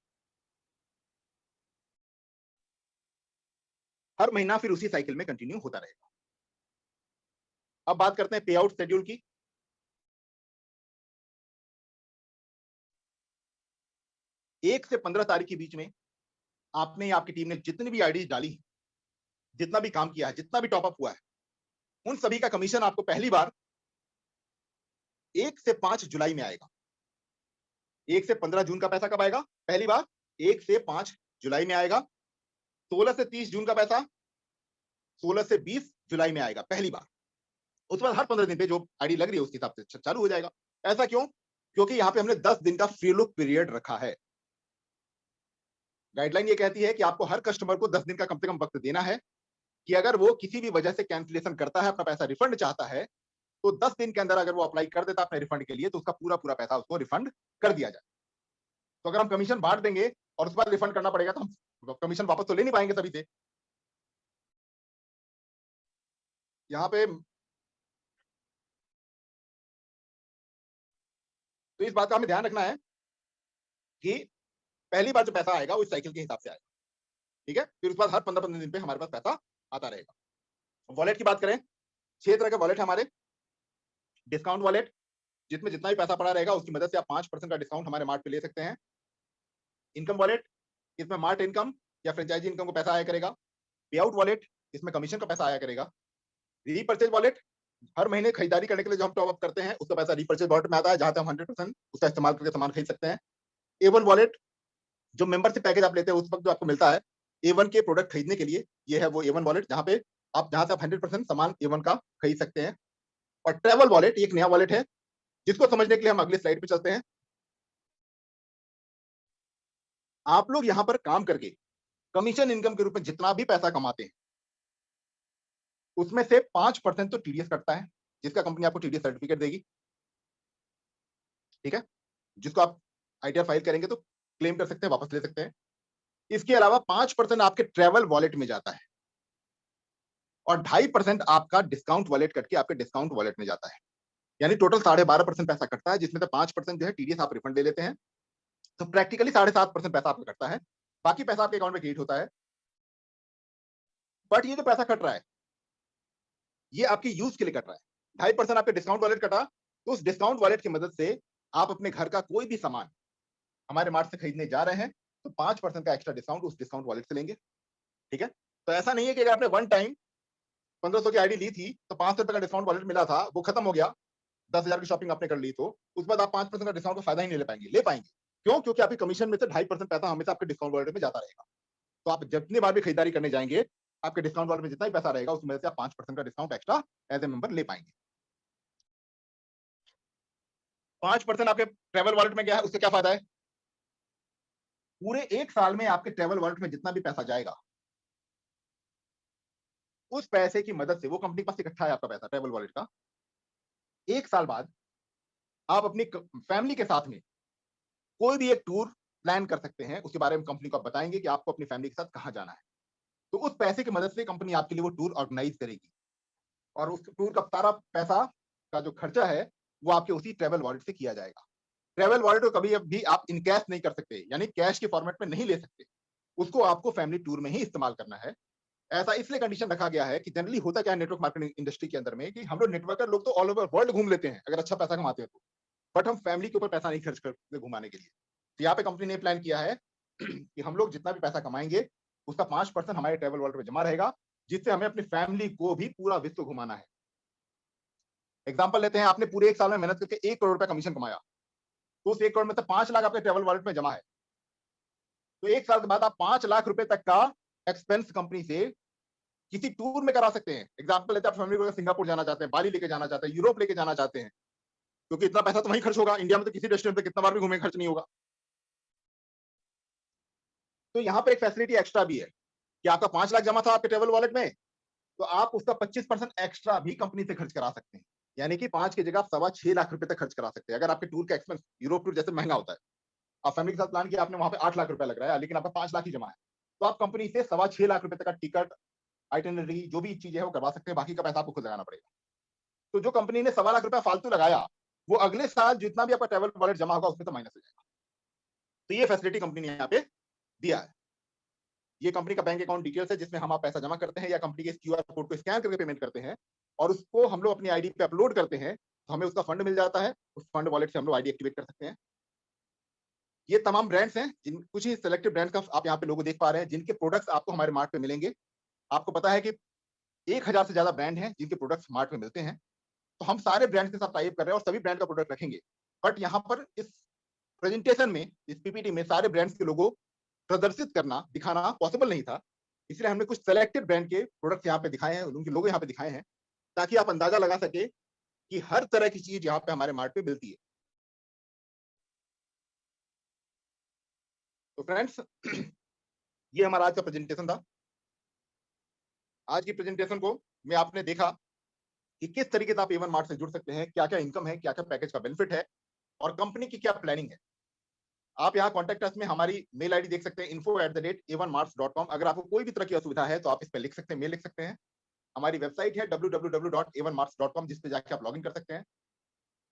हर महीना फिर उसी साइकिल में कंटिन्यू होता रहेगा। अब बात करते हैं पे आउट शेड्यूल की। एक से 15 तारीख के बीच में आपने या आपकी टीम ने जितनी भी आईडी डाली, जितना भी काम किया है, जितना भी टॉपअप हुआ है, उन सभी का कमीशन आपको पहली बार 1 से 5 जुलाई में आएगा। 1 से 15 जून का पैसा कब आएगा? पहली बार 1 से 5 जुलाई में आएगा। 16 से 30 जून का पैसा 16 से 20 जुलाई में आएगा पहली बार। उसके बाद हर 15 दिन पे जो आईडी लग रही है उसके हिसाब से चालू हो जाएगा। ऐसा क्यों? क्योंकि यहाँ पे हमने 10 दिन का फ्री लुक पीरियड रखा है। गाइडलाइन ये कहती है कि आपको हर कस्टमर को 10 दिन का कम से कम वक्त देना है कि अगर वो किसी भी वजह से कैंसिलेशन करता है, अपना पैसा रिफंड चाहता है, तो 10 दिन के अंदर अगर वो अप्लाई कर देता अपने रिफंड के लिए, तो उसका पूरा पैसा उसको रिफंड कर दिया जाए। तो अगर हम कमीशन बांट देंगे और उसके बाद रिफंड करना पड़ेगा, तो हम कमीशन वापस तो ले नहीं पाएंगे सभी से। यहाँ पे तो इस बात का हमें ध्यान रखना है कि पहली बार जो पैसा आएगा वो इस साइकिल के हिसाब से आएगा, ठीक है। फिर उसके बाद हर 15-15 दिन पे हमारे पास पैसा आता रहेगा। वॉलेट की बात करें, 6 तरह के वॉलेट है हमारे। डिस्काउंट वॉलेट, जिसमें जितना भी पैसा पड़ा रहेगा उसकी मदद से आप 5% का डिस्काउंट हमारे मार्ट पे ले सकते हैं। इनकम वॉलेट, इसमें मार्ट इनकम या फ्रेंचाइजी इनकम को पैसा आया करेगा। पे आउट वॉलेट, इसमें कमीशन का पैसा आया करेगा। रीपर्चेज वॉलेट, हर महीने खरीदारी करने के लिए जो हम टॉप अप करते हैं उसका पैसा रीपर्चेज वॉलेट में आता है, जहां से हम 100% उसका इस्तेमाल करके सामान खरीद सकते हैं। A1 वॉलेट, जो मेंबरशिप पैकेज आप लेते हैं उस वक्त जो आपको मिलता है A1 के प्रोडक्ट खरीदने के लिए, ये है वो A1 वॉलेट, जहां से आप 100% सामान A1 का खरीद सकते हैं। और ट्रैवल वॉलेट एक नया वॉलेट है जिसको समझने के लिए हम अगले स्लाइड पे चलते हैं। आप लोग यहां पर काम करके कमीशन इनकम के रूप में जितना भी पैसा कमाते हैं उसमें से 5% तो टीडीएस कटता है, जिसका कंपनी आपको टीडीएस सर्टिफिकेट देगी, ठीक है, जिसको आप आईटीआर फाइल करेंगे तो क्लेम कर सकते हैं, वापस ले सकते हैं। इसके अलावा 5% आपके ट्रैवल वॉलेट में जाता है और 2.5% आपका डिस्काउंट वॉलेट कट के आपके डिस्काउंट वॉलेट में जाता है। यानी टोटल 12.5% पैसा कटता है, जिसमें से 5% जो है टीडीएस आप रिफंड ले लेते हैं, तो प्रैक्टिकली 7.5% पैसा आपका कटता है। बाकी पैसा आपके अकाउंट में क्रेडिट होता है। बट ये जो पैसा कट रहा है ये आपकी यूज के लिए कट रहा है। 2.5% आपके डिस्काउंट वॉलेट कटा, तो उस डिस्काउंट वॉलेट की मदद से आप अपने घर का कोई भी सामान हमारे मार्ट से खरीदने जा रहे हैं तो 5% का एक्स्ट्रा डिस्काउंट उस डिस्काउंट वॉलेट से लेंगे, ठीक है। तो ऐसा नहीं है कि अगर आपने वन टाइम 1500 की आईडी ली थी तो 500 रुपए का डिस्काउंट वॉलेट मिला था, वो खत्म हो गया, 10,000 की शॉपिंग आपने कर ली, तो उस बाद आप 5% का डिस्काउंट का फायदा ही नहीं ले पाएंगे। ले पाएंगे क्यों? क्योंकि आपकी कमीशन में से 2.5% पैसा हमेशा आपके डिस्काउंट वॉलेट में जाता रहेगा। तो आप जितनी बार भी खरीदारी करने जाएंगे आपके डिस्काउंट वॉलेट में जितना ही पैसा रहेगा उसमें से आप 5% का discount extra as a member ले पाएंगे। 5% आपके ट्रैवल वॉलेट में गया है, उससे क्या फायदा है? पूरे 1 साल में आपके ट्रैवल वॉलेट में जितना भी पैसा जाएगा उस पैसे की मदद से, वो कंपनी के पास इकट्ठा है आपका पैसा ट्रैवल वॉलेट का, 1 साल बाद आप अपनी फैमिली के साथ में कोई भी एक टूर प्लान कर सकते हैं। उसके बारे में कंपनी को आप बताएंगे कि आपको अपनी फैमिली के साथ कहां जाना है, तो उस पैसे की मदद से कंपनी आपके लिए वो टूर ऑर्गेनाइज करेगी और उस टूर का सारा पैसा का जो खर्चा है वो आपके उसी ट्रैवल वॉलेट से किया जाएगा। ट्रैवल वॉलेट को कभी भी आप इन कैश नहीं कर सकते, यानी कैश के फॉर्मेट में नहीं ले सकते, उसको आपको फैमिली टूर में ही इस्तेमाल करना है। ऐसा इसलिए कंडीशन रखा गया है कि जनरली होता क्या है नेटवर्क मार्केटिंग इंडस्ट्री के अंदर में कि हम लोग नेटवर्कर लोग तो ऑल ओवर वर्ल्ड घूम लेते हैं अगर अच्छा पैसा कमाते हैं तो, बट हम फैमिली के ऊपर पैसा नहीं खर्च करते घुमाने के लिए। तो यहाँ पे कंपनी ने प्लान किया है कि हम लोग जितना भी पैसा कमाएंगे उसका 5% हमारे ट्रैवल वॉलेट में जमा रहेगा, जिससे हमें अपनी फैमिली को भी पूरा विश्व घुमाना है। एग्जाम्पल लेते हैं, आपने पूरे 1 साल में मेहनत करके 1 करोड़ रुपया कमीशन कमाया, तो उस 1 करोड़ में से 5 लाख आपके ट्रैवल वॉलेट में जमा है, तो 1 साल के बाद आप 5 लाख रुपए तक का एक्सपेंस कंपनी से किसी टूर में करा सकते हैं। एग्जाम्पल लेते हैं, आप फैमिली को सिंगापुर जाना चाहते हैं, बाली लेके जाना चाहते हैं, यूरोप लेके जाना चाहते हैं, क्योंकि इतना पैसा तो वहीं खर्च होगा, इंडिया में तो किसी रेस्टोरेंट पे कितना बार भी घूमे खर्च नहीं होगा। तो यहाँ पर एक फैसिलिटी एक्स्ट्रा भी है कि आपका 5 लाख जमा था आपके ट्रैवल वॉलेट में, तो आप उसका 25% एक्स्ट्रा भी कंपनी से खर्च करा सकते हैं, यानी कि 5 की जगह आप 6.25 लाख रुपए तक खर्च करा सकते हैं। अगर आपके टूर का एक्सपेंस यूरोप टूर जैसे महंगा होता है, आप फैमिली के साथ प्लान किया, आपने वहां पे 8 लाख रुपया लग रहा है, लेकिन आपका 5 लाख ही जमा है, तो आप कंपनी से 6.25 लाख रुपए तक का टिकट, आइटिनरी, जो भी चीजें है वो करवा सकते हैं, बाकी का पैसा आपको खुद लगाना पड़ेगा। तो जो कंपनी ने 1.25 लाख रुपया फालतू लगाया वो अगले साल जितना भी आपका ट्रैवल वॉलेट जमा होगा उसमें तो माइनस हो जाएगा। तो ये फैसिलिटी कंपनी ने यहाँ पे दिया है। ये कंपनी का बैंक अकाउंट डिटेल्स है जिसमें हम आप पैसा जमा करते हैं या कंपनी के क्यूआर कोड को स्कैन करके पेमेंट करते हैं और उसको हम लोग अपनी आईडी पे अपलोड करते हैं, तो हमें उसका फंड मिल जाता है। उस फंड वॉलेट से हम लोग आईडी एक्टिवेट कर सकते हैं। ये तमाम ब्रांड्स हैं, जिन कुछ ही सिलेक्टेड ब्रांड्स का आप यहाँ पे लोगो देख पा रहे हैं जिनके प्रोडक्ट्स आपको हमारे मार्ट पे मिलेंगे। आपको पता है कि 1000 से ज्यादा ब्रांड हैं जिनके प्रोडक्ट्स मार्ट में मिलते हैं, तो हम सारे ब्रांड के साथ टाइप कर रहे हैं और सभी ब्रांड का प्रोडक्ट रखेंगे। बट यहाँ पर इस प्रेजेंटेशन में, इस पीपीटी में सारे ब्रांड्स के लोगो प्रदर्शित करना, दिखाना पॉसिबल नहीं था, इसलिए हमने कुछ सिलेक्टेड ब्रांड के प्रोडक्ट्स यहाँ पे दिखाए हैं, उनके लोगो यहाँ पे दिखाए हैं, ताकि आप अंदाजा लगा सके कि हर तरह की चीज यहाँ पे हमारे मार्ट पे मिलती है। तो फ्रेंड्स ये हमारा आज का प्रेजेंटेशन था। आज की प्रेजेंटेशन को में आपने देखा कि किस तरीके से आप A1 मार्ट से जुड़ सकते हैं, क्या क्या इनकम है, क्या क्या पैकेज का बेनिफिट है और कंपनी की क्या प्लानिंग है। आप यहाँ कॉन्टैक्ट अस में हमारी मेल आईडी देख सकते हैं, info@a1marts.com। अगर आपको कोई भी तरह की असुविधा है तो आप इस पर लिख सकते हैं, मेल लिख सकते हैं। हमारी वेबसाइट है www.a1marts.com, जिस पे जाके आप लॉगिन कर सकते हैं।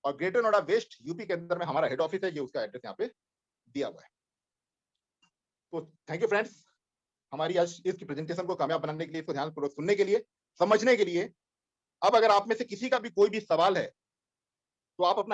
और ग्रेटर नोएडा वेस्ट यूपी के अंदर में हमारा हेड ऑफिस है, ये उसका एड्रेस यहाँ पे दिया हुआ है। तो थैंक यू फ्रेंड्स, हमारी आज इसकी प्रेजेंटेशन को कामयाब बनाने के लिए, इसको ध्यानपूर्वक सुनने के लिए, समझने के लिए। अब अगर आप में से किसी का भी कोई भी सवाल है तो आप अपना